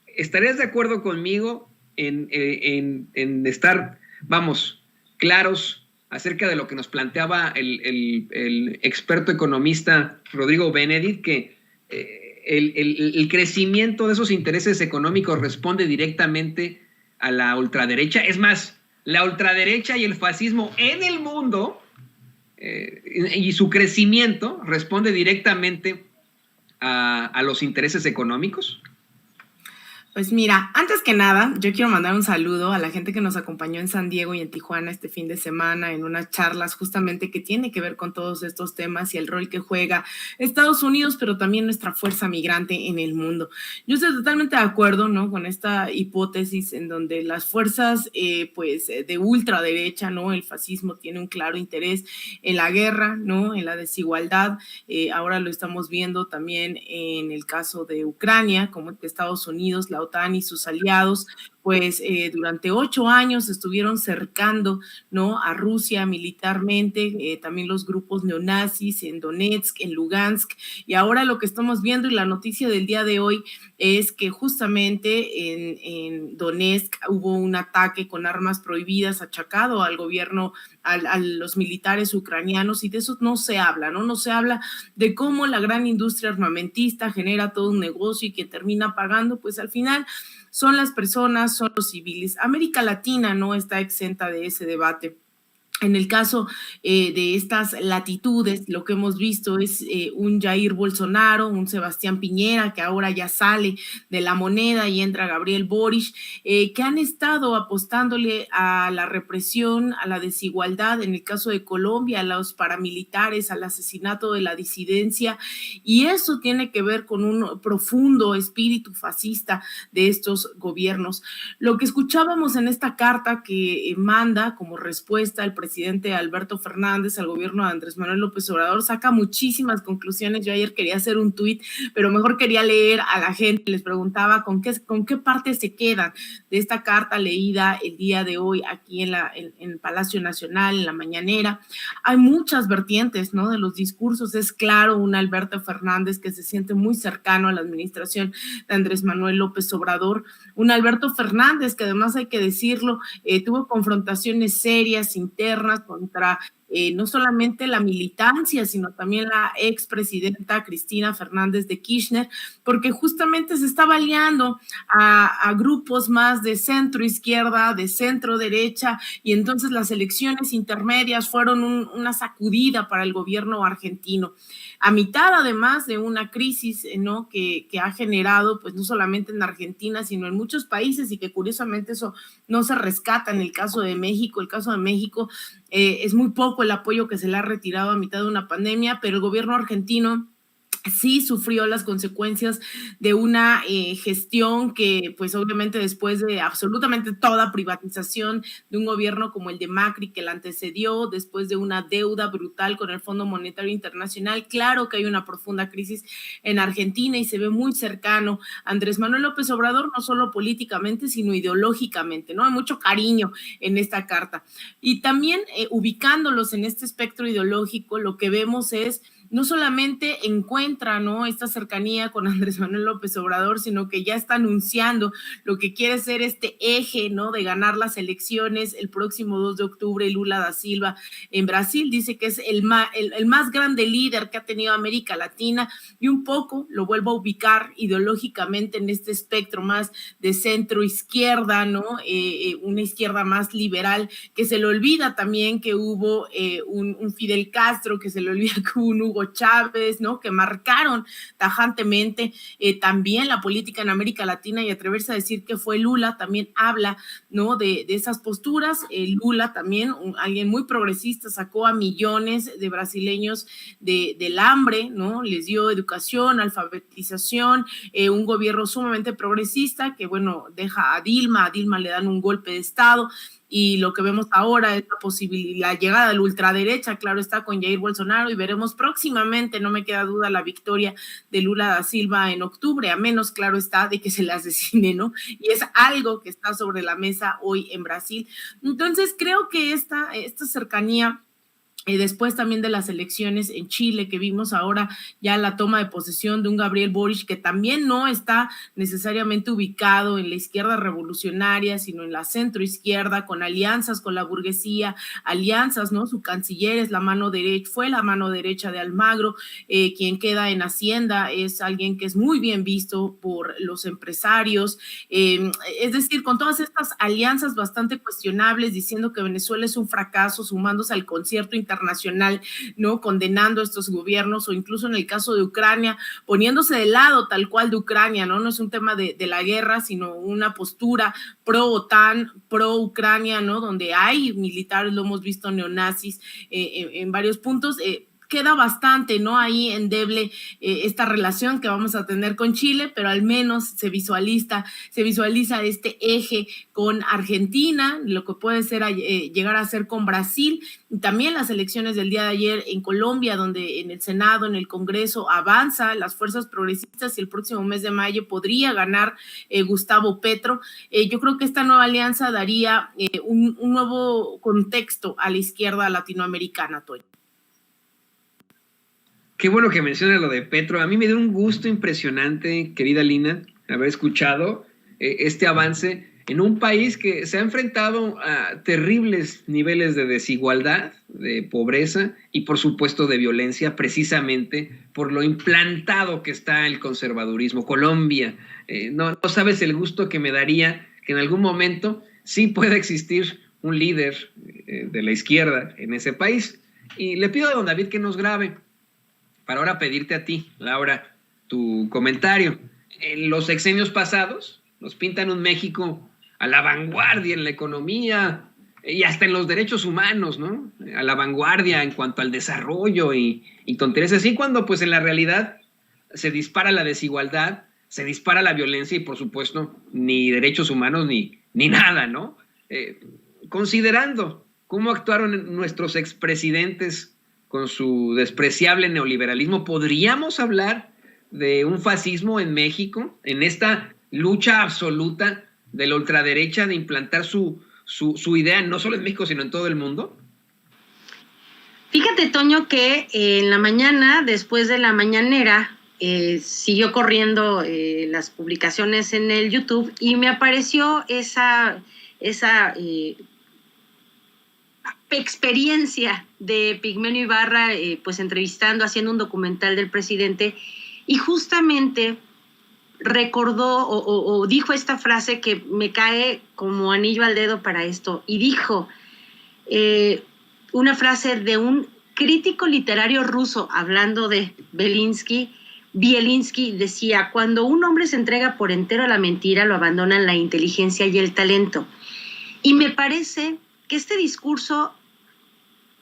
¿Estarías de acuerdo conmigo en estar, vamos, claros acerca de lo que nos planteaba el experto economista Rodrigo Benedict, que el crecimiento de esos intereses económicos responde directamente a la ultraderecha? Es más, la ultraderecha y el fascismo en el mundo y su crecimiento responde directamente a los intereses económicos.
Pues mira, antes que nada, yo quiero mandar un saludo a la gente que nos acompañó en San Diego y en Tijuana este fin de semana en unas charlas justamente que tiene que ver con todos estos temas y el rol que juega Estados Unidos, pero también nuestra fuerza migrante en el mundo. Yo estoy totalmente de acuerdo, ¿no?, con esta hipótesis en donde las fuerzas pues de ultraderecha, ¿no?, el fascismo tiene un claro interés en la guerra, ¿no?, en la desigualdad. Ahora lo estamos viendo también en el caso de Ucrania, como que Estados Unidos, la OTAN y sus aliados pues durante 8 años estuvieron cercando, ¿no?, a Rusia militarmente, también los grupos neonazis en Donetsk, en Lugansk, y ahora lo que estamos viendo y la noticia del día de hoy es que justamente en Donetsk hubo un ataque con armas prohibidas achacado al gobierno, a los militares ucranianos, y de eso no se habla, ¿no? No se habla de cómo la gran industria armamentista genera todo un negocio y que termina pagando, pues al final son las personas, son los civiles. América Latina no está exenta de ese debate. En el caso de estas latitudes, lo que hemos visto es un Jair Bolsonaro, un Sebastián Piñera, que ahora ya sale de la moneda y entra Gabriel Boric, que han estado apostándole a la represión, a la desigualdad, en el caso de Colombia, a los paramilitares, al asesinato de la disidencia, y eso tiene que ver con un profundo espíritu fascista de estos gobiernos. Lo que escuchábamos en esta carta que manda como respuesta el presidente Alberto Fernández al gobierno de Andrés Manuel López Obrador saca muchísimas conclusiones. Yo ayer quería hacer un tuit, pero mejor quería leer a la gente. Les preguntaba con qué parte se quedan de esta carta leída el día de hoy aquí en el Palacio Nacional, en la mañanera. Hay muchas vertientes, ¿no?, de los discursos. Es claro, un Alberto Fernández que se siente muy cercano a la administración de Andrés Manuel López Obrador, un Alberto Fernández que además, hay que decirlo, tuvo confrontaciones serias internas contra no solamente la militancia, sino también la expresidenta Cristina Fernández de Kirchner, porque justamente se estaba aliando a grupos más de centro izquierda, de centro derecha, y entonces las elecciones intermedias fueron una sacudida para el gobierno argentino, a mitad además de una crisis, ¿no?, que ha generado, pues no solamente en Argentina, sino en muchos países, y que curiosamente eso no se rescata en el caso de México. El caso de México es muy poco el apoyo que se le ha retirado a mitad de una pandemia, pero el gobierno argentino sí sufrió las consecuencias de una gestión que, pues obviamente después de absolutamente toda privatización de un gobierno como el de Macri que la antecedió, después de una deuda brutal con el Fondo Monetario Internacional, claro que hay una profunda crisis en Argentina y se ve muy cercano a Andrés Manuel López Obrador, no solo políticamente, sino ideológicamente, ¿no? Hay mucho cariño en esta carta. Y también ubicándolos en este espectro ideológico, lo que vemos es no solamente encuentra, ¿no?, esta cercanía con Andrés Manuel López Obrador, sino que ya está anunciando lo que quiere ser este eje, ¿no?, de ganar las elecciones el próximo 2 de octubre, Lula da Silva en Brasil. Dice que es el más grande líder que ha tenido América Latina, y un poco lo vuelvo a ubicar ideológicamente en este espectro más de centro izquierda, ¿no?, una izquierda más liberal, que se le olvida también que hubo un Fidel Castro, que se le olvida que hubo un Hugo Chávez, ¿no?, que marcaron tajantemente también la política en América Latina, y atreverse a decir que fue Lula también habla, ¿no?, de esas posturas. Lula también, alguien muy progresista, sacó a millones de brasileños del hambre, ¿no?, les dio educación, alfabetización, un gobierno sumamente progresista que, bueno, deja a Dilma le dan un golpe de Estado. Y lo que vemos ahora es la llegada de la ultraderecha, claro está, con Jair Bolsonaro, y veremos próximamente, no me queda duda, la victoria de Lula da Silva en octubre, a menos, claro está, de que se le asesine, ¿no? Y es algo que está sobre la mesa hoy en Brasil. Entonces, creo que esta cercanía, después también de las elecciones en Chile, que vimos ahora ya la toma de posesión de un Gabriel Boric, que también no está necesariamente ubicado en la izquierda revolucionaria, sino en la centroizquierda, con alianzas con la burguesía, alianzas, ¿no? Su canciller es fue la mano derecha de Almagro, quien queda en Hacienda es alguien que es muy bien visto por los empresarios, es decir, con todas estas alianzas bastante cuestionables, diciendo que Venezuela es un fracaso, sumándose al concierto internacional, ¿no?, condenando a estos gobiernos, o incluso en el caso de Ucrania, poniéndose de lado tal cual de Ucrania, ¿no? No es un tema de la guerra, sino una postura pro-OTAN, pro-Ucrania, ¿no?, donde hay militares, lo hemos visto, neonazis en varios puntos, queda bastante, ¿no? Ahí endeble esta relación que vamos a tener con Chile, pero al menos se visualiza este eje con Argentina, lo que puede ser llegar a ser con Brasil, y también las elecciones del día de ayer en Colombia, donde en el Senado, en el Congreso, avanza las fuerzas progresistas y el próximo mes de mayo podría ganar Gustavo Petro. Yo creo que esta nueva alianza daría un nuevo contexto a la izquierda latinoamericana, Toño.
Qué bueno que mencionas lo de Petro. A mí me dio un gusto impresionante, querida Lina, haber escuchado este avance en un país que se ha enfrentado a terribles niveles de desigualdad, de pobreza y por supuesto de violencia, precisamente por lo implantado que está el conservadurismo. Colombia, no sabes el gusto que me daría que en algún momento sí pueda existir un líder de la izquierda en ese país. Y le pido a don David que nos grabe, para ahora pedirte a ti, Laura, tu comentario. En los sexenios pasados nos pintan un México a la vanguardia en la economía y hasta en los derechos humanos, ¿no? A la vanguardia en cuanto al desarrollo y tonterías así, cuando pues en la realidad se dispara la desigualdad, se dispara la violencia y por supuesto ni derechos humanos ni nada, ¿no? Considerando cómo actuaron nuestros expresidentes con su despreciable neoliberalismo, ¿podríamos hablar de un fascismo en México, en esta lucha absoluta de la ultraderecha de implantar su idea, no solo en México, sino en todo el mundo?
Fíjate, Toño, que en la mañana, después de la mañanera, siguió corriendo las publicaciones en el YouTube y me apareció esa experiencia de Pigmenio Ibarra, pues entrevistando, haciendo un documental del presidente, y justamente recordó o dijo esta frase que me cae como anillo al dedo para esto, y dijo una frase de un crítico literario ruso, hablando de Bielinski decía: cuando un hombre se entrega por entero a la mentira, lo abandonan la inteligencia y el talento. Y me parece que este discurso,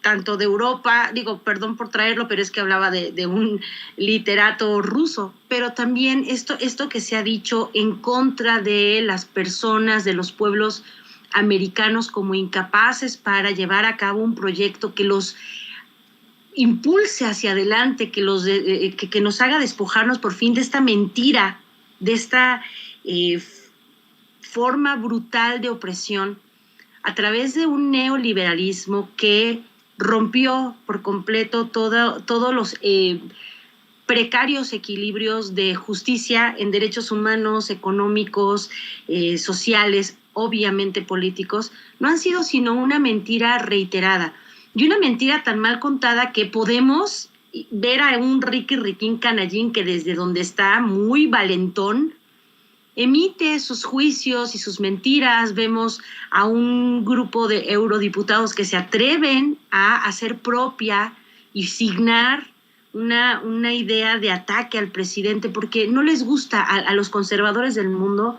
tanto de Europa, perdón por traerlo, pero es que hablaba de un literato ruso, pero también esto que se ha dicho en contra de las personas, de los pueblos americanos como incapaces para llevar a cabo un proyecto que los impulse hacia adelante, que nos haga despojarnos por fin de esta mentira, de esta forma brutal de opresión, a través de un neoliberalismo que rompió por completo todos los precarios equilibrios de justicia en derechos humanos, económicos, sociales, obviamente políticos. No han sido sino una mentira reiterada y una mentira tan mal contada que podemos ver a un Riquín Canallín que desde donde está, muy valentón, emite sus juicios y sus mentiras. Vemos a un grupo de eurodiputados que se atreven a hacer propia y signar una idea de ataque al presidente porque no les gusta a los conservadores del mundo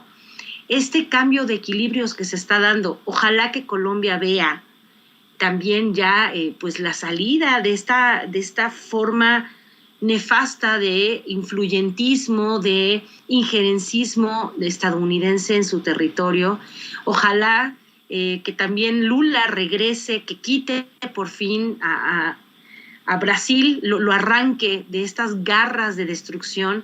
este cambio de equilibrios que se está dando. Ojalá que Colombia vea también ya pues la salida de esta forma nefasta de influyentismo, de injerencismo estadounidense en su territorio. Ojalá que también Lula regrese, que quite por fin a Brasil, lo arranque de estas garras de destrucción.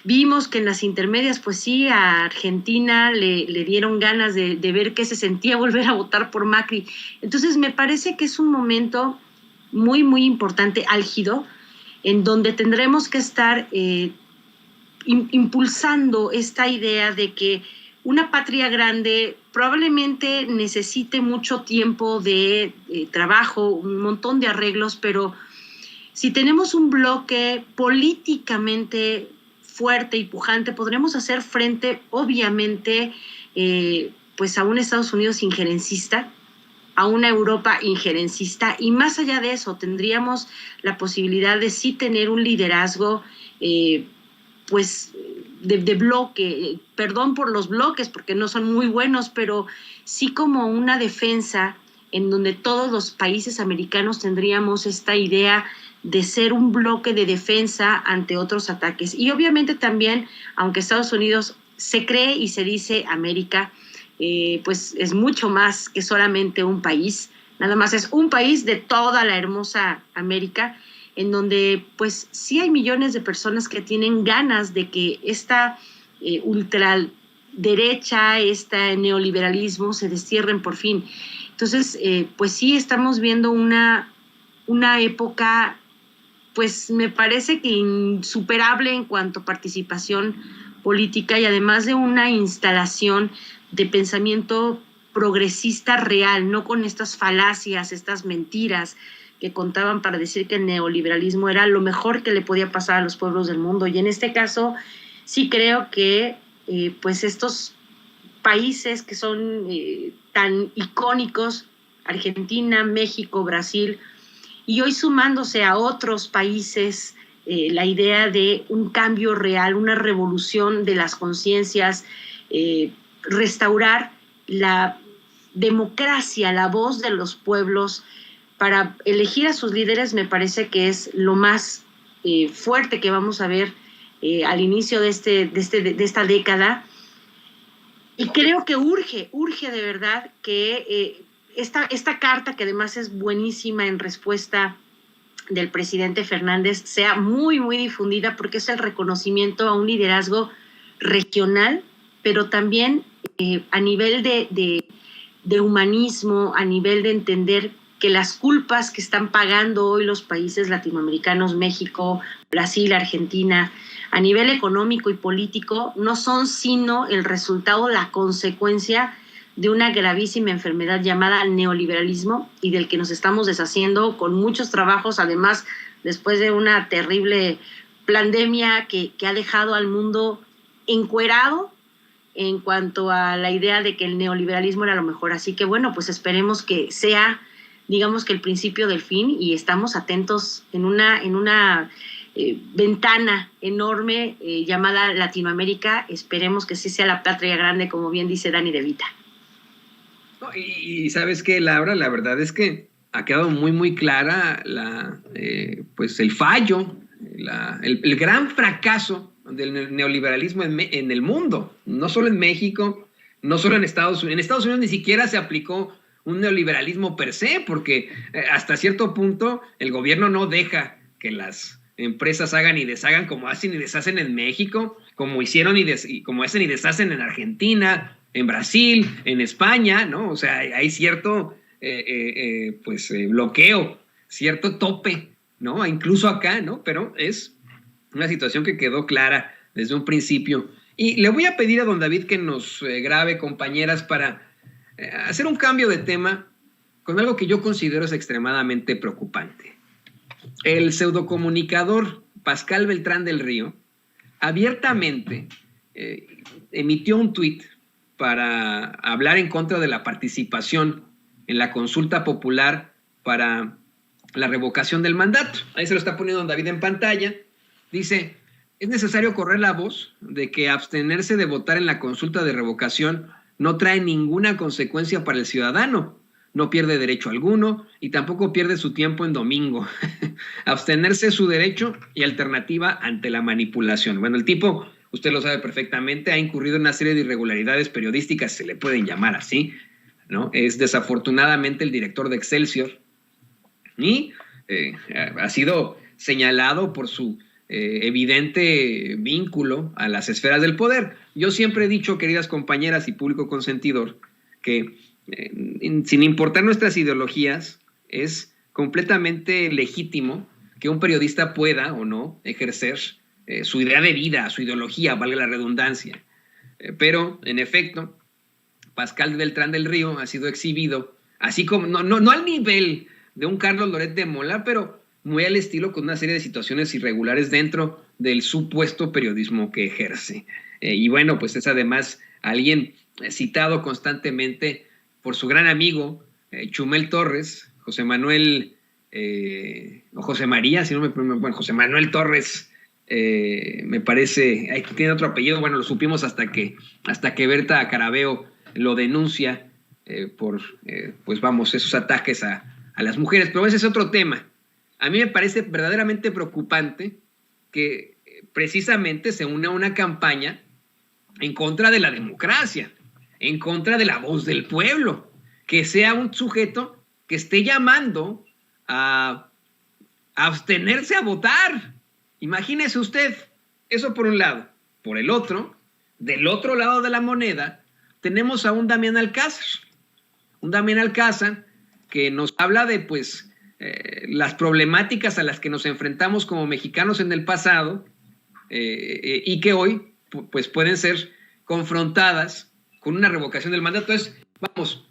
Vimos que en las intermedias, pues sí, a Argentina le dieron ganas de ver qué se sentía volver a votar por Macri. Entonces me parece que es un momento muy, muy importante, álgido, en donde tendremos que estar impulsando esta idea de que una patria grande probablemente necesite mucho tiempo de trabajo, un montón de arreglos, pero si tenemos un bloque políticamente fuerte y pujante, podremos hacer frente, obviamente, pues a un Estados Unidos injerencista, a una Europa injerencista, y más allá de eso tendríamos la posibilidad de sí tener un liderazgo pues de bloque, perdón por los bloques porque no son muy buenos, pero sí como una defensa en donde todos los países americanos tendríamos esta idea de ser un bloque de defensa ante otros ataques. Y obviamente también, aunque Estados Unidos se cree y se dice América, pues es mucho más que solamente un país, nada más es un país de toda la hermosa América, en donde pues sí hay millones de personas que tienen ganas de que esta ultraderecha, este neoliberalismo se destierren por fin. Entonces, pues sí estamos viendo una época, pues me parece que insuperable en cuanto a participación política y además de una instalación de pensamiento progresista real, no con estas falacias, estas mentiras que contaban para decir que el neoliberalismo era lo mejor que le podía pasar a los pueblos del mundo. Y en este caso sí creo que pues estos países que son tan icónicos, Argentina, México, Brasil, y hoy sumándose a otros países la idea de un cambio real, una revolución de las conciencias, restaurar la democracia, la voz de los pueblos para elegir a sus líderes, me parece que es lo más fuerte que vamos a ver al inicio de esta década. Y creo que urge de verdad que esta carta, que además es buenísima en respuesta del presidente Fernández, sea muy, muy difundida, porque es el reconocimiento a un liderazgo regional, pero también a nivel de humanismo, a nivel de entender que las culpas que están pagando hoy los países latinoamericanos, México, Brasil, Argentina, a nivel económico y político, no son sino el resultado, la consecuencia de una gravísima enfermedad llamada neoliberalismo y del que nos estamos deshaciendo con muchos trabajos, además, después de una terrible pandemia que ha dejado al mundo encuerado en cuanto a la idea de que el neoliberalismo era lo mejor. Así que bueno, pues esperemos que sea, digamos, que el principio del fin, y estamos atentos en una ventana enorme llamada Latinoamérica. Esperemos que sí sea la patria grande, como bien dice Dani De Vita.
No, y sabes qué, Laura, la verdad es que ha quedado muy, muy clara pues el fallo, el gran fracaso del neoliberalismo en el mundo, no solo en México, no solo en Estados Unidos. En Estados Unidos ni siquiera se aplicó un neoliberalismo per se, porque hasta cierto punto el gobierno no deja que las empresas hagan y deshagan como hacen y deshacen en México, como hicieron y como hacen y deshacen en Argentina, en Brasil, en España, ¿no? O sea, hay cierto bloqueo, cierto tope, ¿no? Incluso acá, ¿no? Pero es una situación que quedó clara desde un principio. Y le voy a pedir a don David que nos grabe, compañeras, para hacer un cambio de tema con algo que yo considero es extremadamente preocupante. El pseudocomunicador Pascal Beltrán del Río abiertamente emitió un tuit para hablar en contra de la participación en la consulta popular para la revocación del mandato. Ahí se lo está poniendo don David en pantalla. Dice: es necesario correr la voz de que abstenerse de votar en la consulta de revocación no trae ninguna consecuencia para el ciudadano. No pierde derecho alguno y tampoco pierde su tiempo en domingo. Abstenerse es su derecho y alternativa ante la manipulación. Bueno, el tipo, usted lo sabe perfectamente, ha incurrido en una serie de irregularidades periodísticas, se le pueden llamar así, ¿no? Es desafortunadamente el director de Excelsior y ha sido señalado por su evidente vínculo a las esferas del poder. Yo siempre he dicho, queridas compañeras y público consentidor, que sin importar nuestras ideologías, es completamente legítimo que un periodista pueda o no ejercer su idea de vida, su ideología, valga la redundancia. Pero, en efecto, Pascal Beltrán del Río ha sido exhibido, así como, no al nivel de un Carlos Loret de Mola, pero muy al estilo, con una serie de situaciones irregulares dentro del supuesto periodismo que ejerce. Y bueno, pues es además alguien citado constantemente por su gran amigo Chumel Torres, José Manuel, o José María, si no bueno, José Manuel Torres, me parece, tiene otro apellido, bueno, lo supimos hasta que Berta Carabeo lo denuncia pues vamos, esos ataques a las mujeres. Pero ese es otro tema. A mí me parece verdaderamente preocupante que precisamente se une a una campaña en contra de la democracia, en contra de la voz del pueblo, que sea un sujeto que esté llamando a abstenerse a votar. Imagínese usted, eso por un lado. Por el otro, del otro lado de la moneda, tenemos a un Damián Alcázar. Un Damián Alcázar que nos habla de, pues, las problemáticas a las que nos enfrentamos como mexicanos en el pasado y que hoy, pues, pueden ser confrontadas con una revocación del mandato. Entonces, vamos,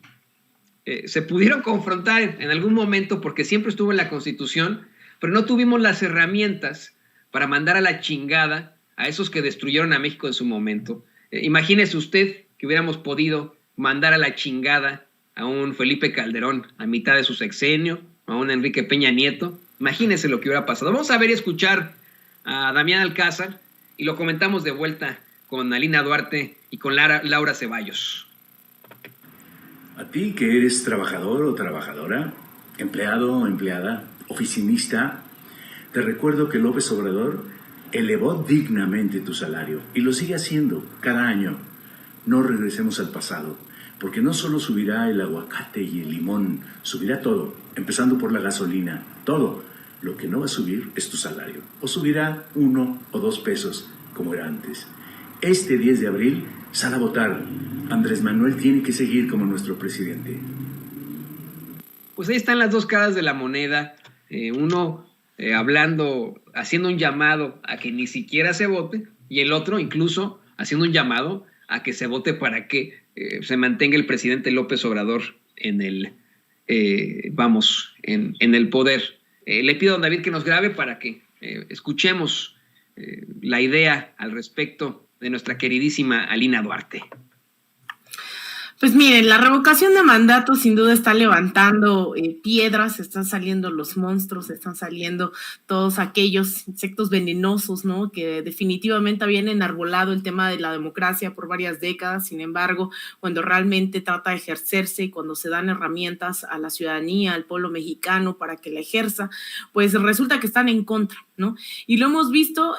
se pudieron confrontar en algún momento porque siempre estuvo en la Constitución, pero no tuvimos las herramientas para mandar a la chingada a esos que destruyeron a México en su momento. Imagínese usted que hubiéramos podido mandar a la chingada a un Felipe Calderón a mitad de su sexenio, a un Enrique Peña Nieto. Imagínese lo que hubiera pasado. Vamos a ver y escuchar a Damián Alcázar y lo comentamos de vuelta con Alina Duarte y con Laura Ceballos.
A ti que eres trabajador o trabajadora, empleado o empleada, oficinista, te recuerdo que López Obrador elevó dignamente tu salario y lo sigue haciendo cada año. No regresemos al pasado, porque no solo subirá el aguacate y el limón, subirá todo, empezando por la gasolina, todo. Lo que no va a subir es tu salario, o subirá 1 o 2 pesos, como era antes. Este 10 de abril, sal a votar. Andrés Manuel tiene que seguir como nuestro presidente.
Pues ahí están las dos caras de la moneda. Uno hablando, haciendo un llamado a que ni siquiera se vote, y el otro incluso haciendo un llamado a que se vote para que se mantenga el presidente López Obrador en el, en el poder. Le pido a don David que nos grabe para que escuchemos la idea al respecto de nuestra queridísima Alina Duarte.
Pues miren, la revocación de mandato sin duda está levantando piedras, están saliendo los monstruos, están saliendo todos aquellos insectos venenosos, ¿no? Que definitivamente habían enarbolado el tema de la democracia por varias décadas. Sin embargo, cuando realmente trata de ejercerse y cuando se dan herramientas a la ciudadanía, al pueblo mexicano para que la ejerza, pues resulta que están en contra, ¿no? Y lo hemos visto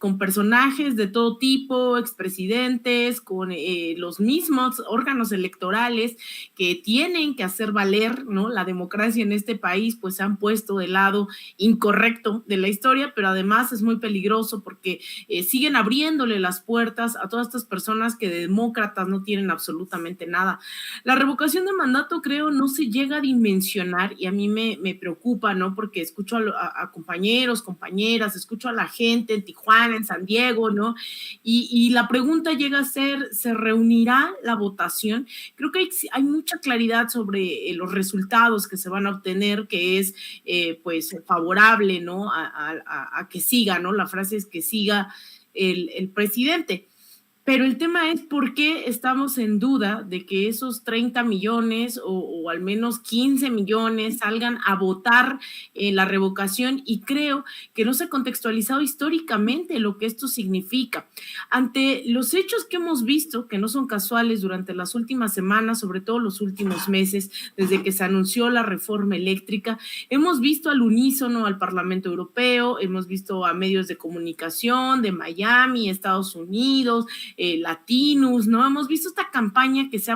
con personajes de todo tipo, expresidentes, con los mismos órganos electorales que tienen que hacer valer, ¿no? La democracia en este país, pues se han puesto del lado incorrecto de la historia, pero además es muy peligroso porque siguen abriéndole las puertas a todas estas personas que de demócratas no tienen absolutamente nada. La revocación de mandato, creo, no se llega a dimensionar y a mí me preocupa, ¿no? Porque escucho a compañeros, compañeras, escucho a la gente en Tijuana, en San Diego, ¿no? Y la pregunta llega a ser, ¿se reunirá la votación? Creo que hay mucha claridad sobre los resultados que se van a obtener, que es pues favorable, ¿no? A que siga, ¿no? La frase es que siga el presidente. Pero el tema es por qué estamos en duda de que esos 30 millones o al menos 15 millones salgan a votar en la revocación, y creo que no se ha contextualizado históricamente lo que esto significa. Ante los hechos que hemos visto, que no son casuales durante las últimas semanas, sobre todo los últimos meses, desde que se anunció la reforma eléctrica, hemos visto al unísono al Parlamento Europeo, hemos visto a medios de comunicación de Miami, Estados Unidos, Latinos, ¿no? Hemos visto esta campaña que se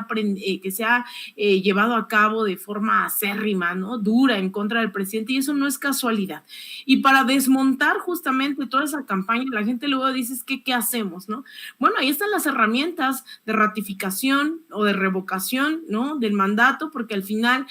ha llevado a cabo de forma acérrima, ¿no? Dura en contra del presidente, y eso no es casualidad. Y para desmontar justamente toda esa campaña, la gente luego dice, ¿qué hacemos, no? Bueno, ahí están las herramientas de ratificación o de revocación, ¿no? Del mandato, porque al final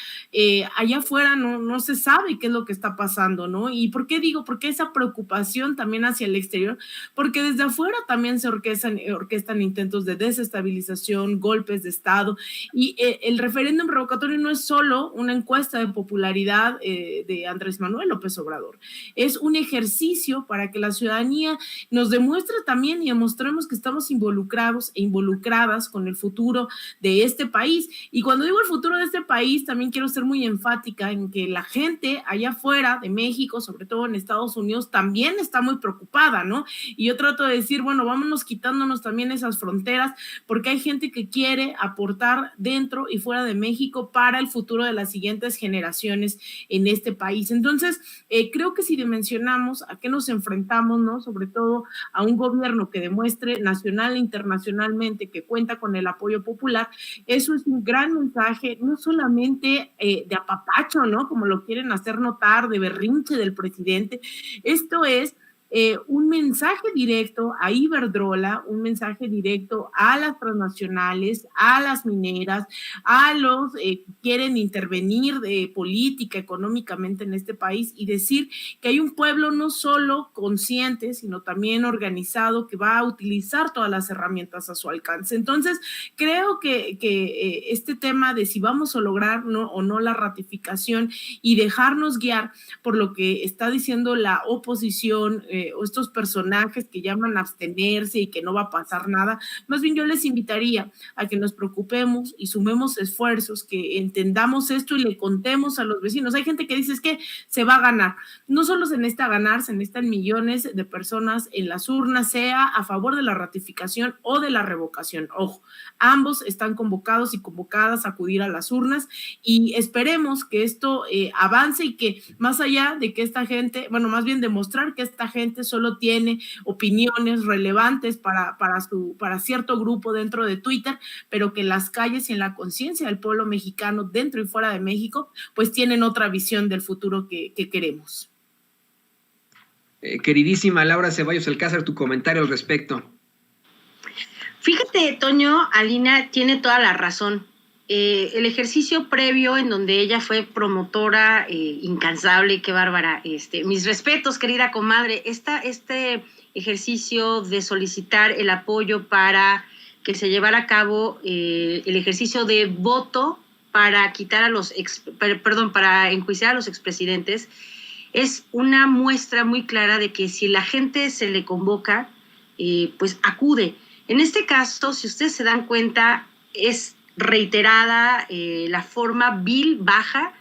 allá afuera no se sabe qué es lo que está pasando, ¿no? ¿Y por qué digo? Porque esa preocupación también hacia el exterior, porque desde afuera también se orquestan intentos de desestabilización, golpes de Estado, y el referéndum revocatorio no es solo una encuesta de popularidad de Andrés Manuel López Obrador, es un ejercicio para que la ciudadanía nos demuestre también y demostremos que estamos involucrados e involucradas con el futuro de este país. Y cuando digo el futuro de este país, también quiero ser muy enfática en que la gente allá afuera de México, sobre todo en Estados Unidos, también está muy preocupada, ¿no? Y yo trato de decir, bueno, vámonos quitándonos también bien esas fronteras, porque hay gente que quiere aportar dentro y fuera de México para el futuro de las siguientes generaciones en este país. Entonces, creo que si dimensionamos a qué nos enfrentamos, ¿no? Sobre todo a un gobierno que demuestre nacional e internacionalmente que cuenta con el apoyo popular, eso es un gran mensaje, no solamente de apapacho, ¿no? Como lo quieren hacer notar, de berrinche del presidente. Esto es un mensaje directo a Iberdrola, un mensaje directo a las transnacionales, a las mineras, a los que quieren intervenir política, económicamente en este país, y decir que hay un pueblo no solo consciente, sino también organizado, que va a utilizar todas las herramientas a su alcance. Entonces, creo que este tema de si vamos a lograr o no la ratificación y dejarnos guiar por lo que está diciendo la oposición, o estos personajes que llaman a abstenerse y que no va a pasar nada, más bien yo les invitaría a que nos preocupemos y sumemos esfuerzos, que entendamos esto y le contemos a los vecinos. Hay gente que dice es que se va a ganar. No solo se necesita ganar, se necesitan millones de personas en las urnas, sea a favor de la ratificación o de la revocación. Ojo, ambos están convocados y convocadas a acudir a las urnas, y esperemos que esto avance y que más allá de que esta gente, bueno, más bien demostrar que esta gente solo tiene opiniones relevantes para cierto grupo dentro de Twitter, pero que en las calles y en la conciencia del pueblo mexicano dentro y fuera de México, pues tienen otra visión del futuro que queremos.
Queridísima Laura Ceballos Alcázar, tu comentario al respecto.
Fíjate, Toño, Alina tiene toda la razón. El ejercicio previo en donde ella fue promotora incansable, qué bárbara, mis respetos, querida comadre, este ejercicio de solicitar el apoyo para que se llevara a cabo el ejercicio de voto para quitar para enjuiciar a los expresidentes, es una muestra muy clara de que si la gente se le convoca, pues acude. En este caso, si ustedes se dan cuenta, es reiterada la forma vil, baja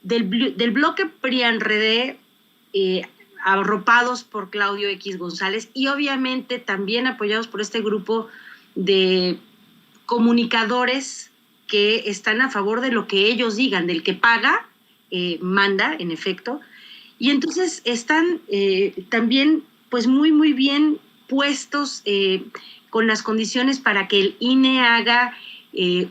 del bloque PRIAN-RD, arropados por Claudio X González y obviamente también apoyados por este grupo de comunicadores que están a favor de lo que ellos digan, del que paga, manda, en efecto, y entonces están también pues muy, muy bien puestos con las condiciones para que el INE haga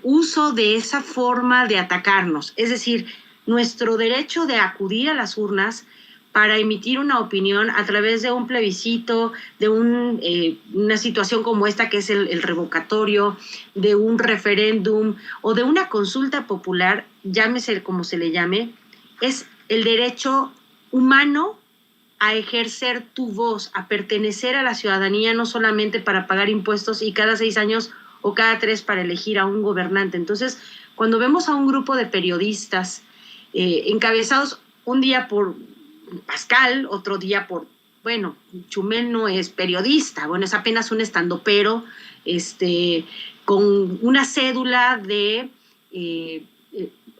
uso de esa forma de atacarnos, es decir, nuestro derecho de acudir a las urnas para emitir una opinión a través de un plebiscito, de una situación como esta que es el revocatorio, de un referéndum o de una consulta popular, llámese como se le llame, es el derecho humano a ejercer tu voz, a pertenecer a la ciudadanía, no solamente para pagar impuestos y cada 6 años o cada 3 para elegir a un gobernante. Entonces, cuando vemos a un grupo de periodistas encabezados un día por Pascal, otro día por, bueno, Chumel no es periodista, bueno, es apenas un estandopero, con una cédula de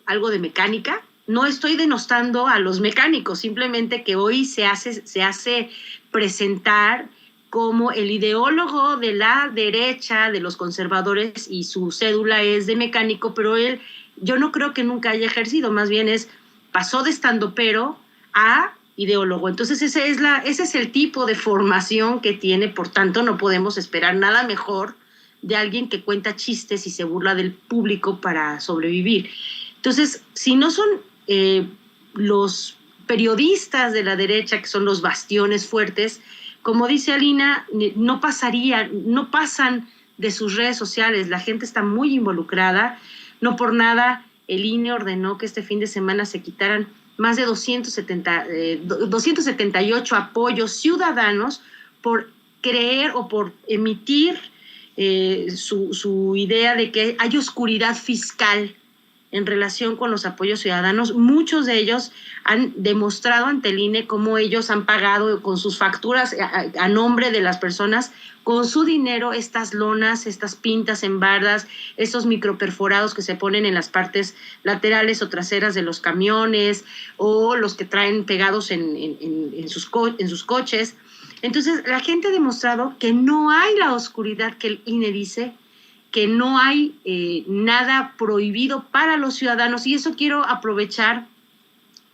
algo de mecánica. No estoy denostando a los mecánicos, simplemente que hoy se hace presentar como el ideólogo de la derecha, de los conservadores, y su cédula es de mecánico, pero él, yo no creo que nunca haya ejercido, más bien pasó de estandopero a ideólogo. Entonces ese es el tipo de formación que tiene, por tanto no podemos esperar nada mejor de alguien que cuenta chistes y se burla del público para sobrevivir. Entonces, si no son los periodistas de la derecha, que son los bastiones fuertes, como dice Alina, no pasan de sus redes sociales, la gente está muy involucrada, no por nada el INE ordenó que este fin de semana se quitaran más de 278 apoyos ciudadanos por creer o por emitir su idea de que hay oscuridad fiscal en relación con los apoyos ciudadanos. Muchos de ellos han demostrado ante el INE cómo ellos han pagado con sus facturas a nombre de las personas, con su dinero, estas lonas, estas pintas en bardas, estos microperforados que se ponen en las partes laterales o traseras de los camiones, o los que traen pegados en sus coches. Entonces, la gente ha demostrado que no hay la oscuridad que el INE dice, que no hay nada prohibido para los ciudadanos, y eso quiero aprovechar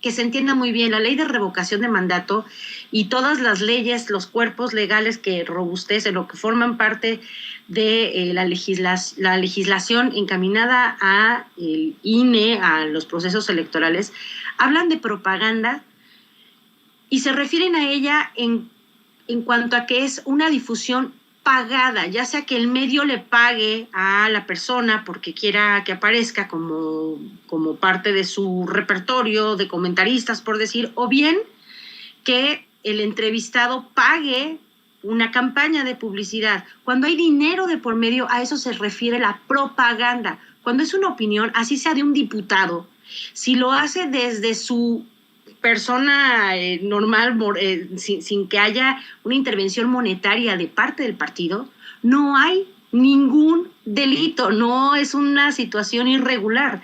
que se entienda muy bien. La ley de revocación de mandato y todas las leyes, los cuerpos legales que robustecen o que forman parte de la legislación encaminada a el INE, a los procesos electorales, hablan de propaganda y se refieren a ella en cuanto a que es una difusión pagada, ya sea que el medio le pague a la persona porque quiera que aparezca como parte de su repertorio de comentaristas, por decir, o bien que el entrevistado pague una campaña de publicidad. Cuando hay dinero de por medio, a eso se refiere la propaganda. Cuando es una opinión, así sea de un diputado, si lo hace desde su persona normal, sin que haya una intervención monetaria de parte del partido, no hay ningún delito, no es una situación irregular.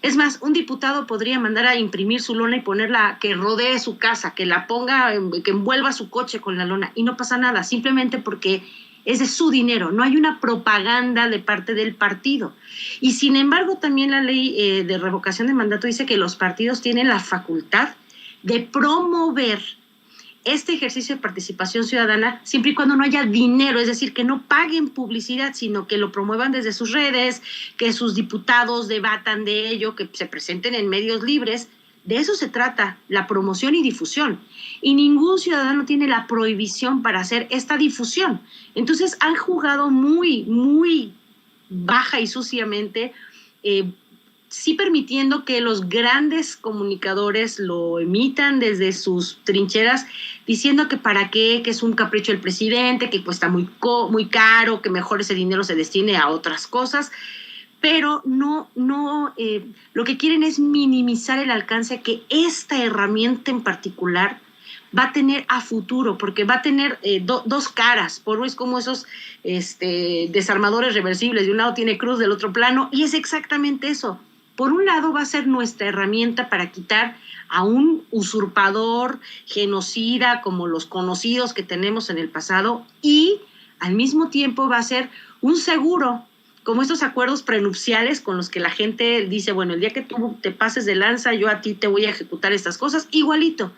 Es más, un diputado podría mandar a imprimir su lona y ponerla, que rodee su casa, que la ponga, que envuelva su coche con la lona, y no pasa nada, simplemente porque es de su dinero, no hay una propaganda de parte del partido. Y sin embargo, también la ley de revocación de mandato dice que los partidos tienen la facultad de promover este ejercicio de participación ciudadana siempre y cuando no haya dinero, es decir, que no paguen publicidad, sino que lo promuevan desde sus redes, que sus diputados debatan de ello, que se presenten en medios libres. De eso se trata, la promoción y difusión. Y ningún ciudadano tiene la prohibición para hacer esta difusión. Entonces han jugado muy, muy baja y suciamente, sí permitiendo que los grandes comunicadores lo emitan desde sus trincheras, diciendo que para qué, que es un capricho del presidente, que cuesta muy caro, que mejor ese dinero se destine a otras cosas, pero no, lo que quieren es minimizar el alcance que esta herramienta en particular va a tener a futuro, porque va a tener dos caras. Por uno es como esos desarmadores reversibles, de un lado tiene cruz, del otro plano, y es exactamente eso. Por un lado va a ser nuestra herramienta para quitar a un usurpador, genocida, como los conocidos que tenemos en el pasado, y al mismo tiempo va a ser un seguro, como estos acuerdos prenupciales con los que la gente dice, bueno, el día que tú te pases de lanza, yo a ti te voy a ejecutar estas cosas, igualito.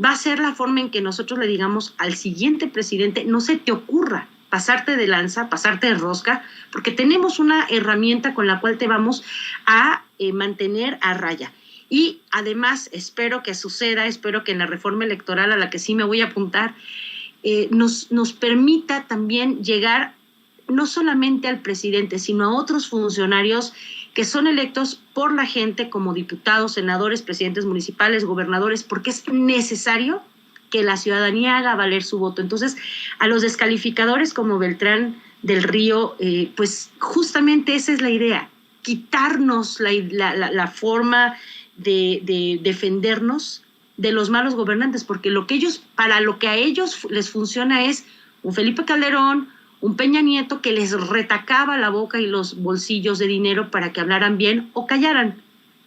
Va a ser la forma en que nosotros le digamos al siguiente presidente, no se te ocurra pasarte de lanza, pasarte de rosca, porque tenemos una herramienta con la cual te vamos a mantener a raya. Y además espero que suceda, espero que en la reforma electoral a la que sí me voy a apuntar, nos permita también llegar no solamente al presidente, sino a otros funcionarios que son electos por la gente como diputados, senadores, presidentes municipales, gobernadores, porque es necesario que la ciudadanía haga valer su voto. Entonces, a los descalificadores como Beltrán del Río, pues justamente esa es la idea, quitarnos la forma de defendernos de los malos gobernantes, porque para lo que a ellos les funciona es un Felipe Calderón, un Peña Nieto que les retacaba la boca y los bolsillos de dinero para que hablaran bien o callaran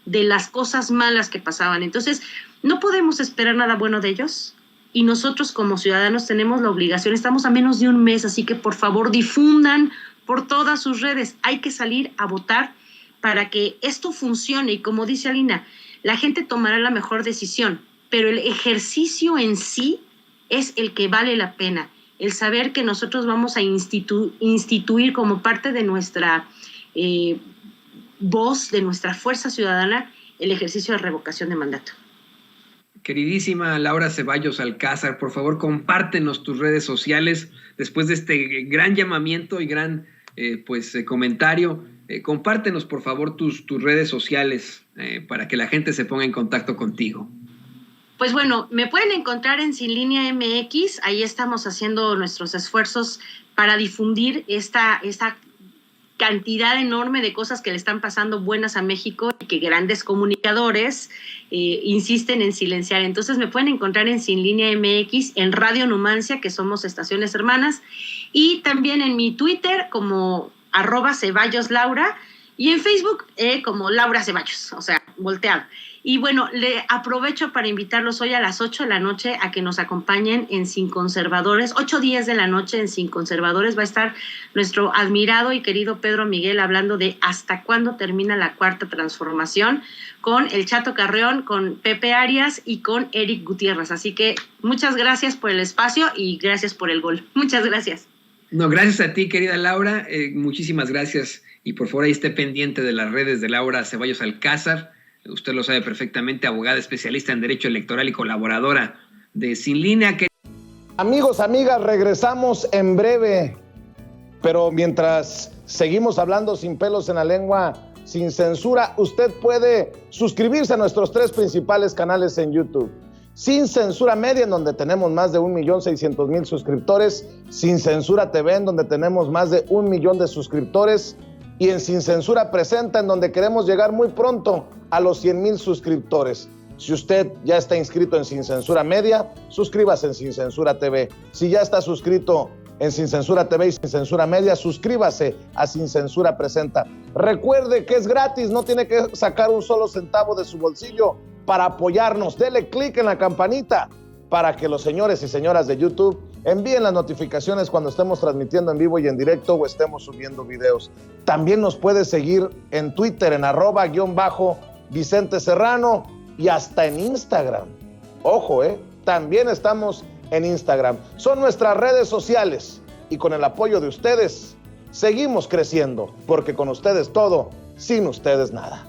de las cosas malas que pasaban. Entonces, no podemos esperar nada bueno de ellos, y nosotros como ciudadanos tenemos la obligación, estamos a menos de un mes, así que por favor difundan por todas sus redes. Hay que salir a votar para que esto funcione, y como dice Alina, la gente tomará la mejor decisión, pero el ejercicio en sí es el que vale la pena. El saber que nosotros vamos a instituir como parte de nuestra voz, de nuestra fuerza ciudadana, el ejercicio de revocación de mandato.
Queridísima Laura Ceballos Alcázar, por favor, compártenos tus redes sociales después de este gran llamamiento y gran comentario. Compártenos, por favor, tus redes sociales para que la gente se ponga en contacto contigo.
Pues bueno, me pueden encontrar en Sin Línea MX, ahí estamos haciendo nuestros esfuerzos para difundir esta cantidad enorme de cosas que le están pasando buenas a México y que grandes comunicadores insisten en silenciar. Entonces me pueden encontrar en Sin Línea MX, en Radio Numancia, que somos estaciones hermanas, y también en mi Twitter como @CeballosLaura, Y en Facebook como Laura Ceballos, o sea, volteado. Y bueno, le aprovecho para invitarlos hoy a las 8 de la noche a que nos acompañen en Sin Conservadores. 8:10 de la noche en Sin Conservadores va a estar nuestro admirado y querido Pedro Miguel hablando de hasta cuándo termina la cuarta transformación, con el Chato Carreón, con Pepe Arias y con Eric Gutiérrez. Así que muchas gracias por el espacio y gracias por el gol. Muchas gracias.
No, gracias a ti, querida Laura. Muchísimas gracias. Y por favor, ahí esté pendiente de las redes de Laura Ceballos Alcázar. Usted lo sabe perfectamente, abogada especialista en Derecho Electoral y colaboradora de Sin Línea.
Amigos, amigas, regresamos en breve. Pero mientras seguimos hablando sin pelos en la lengua, sin censura, usted puede suscribirse a nuestros 3 principales canales en YouTube. Sin Censura Media, en donde tenemos más de 1.600.000 suscriptores. Sin Censura TV, en donde tenemos más de 1 millón de suscriptores. Y en Sin Censura Presenta, en donde queremos llegar muy pronto a los 100,000 suscriptores. Si usted ya está inscrito en Sin Censura Media, suscríbase en Sin Censura TV. Si ya está suscrito en Sin Censura TV y Sin Censura Media, suscríbase a Sin Censura Presenta. Recuerde que es gratis, no tiene que sacar un solo centavo de su bolsillo para apoyarnos. Dele clic en la campanita para que los señores y señoras de YouTube envíen las notificaciones cuando estemos transmitiendo en vivo y en directo o estemos subiendo videos. También nos puede seguir en Twitter en @Vicente Serrano y hasta en Instagram. Ojo, también estamos en Instagram. Son nuestras redes sociales y con el apoyo de ustedes seguimos creciendo, porque con ustedes todo, sin ustedes nada.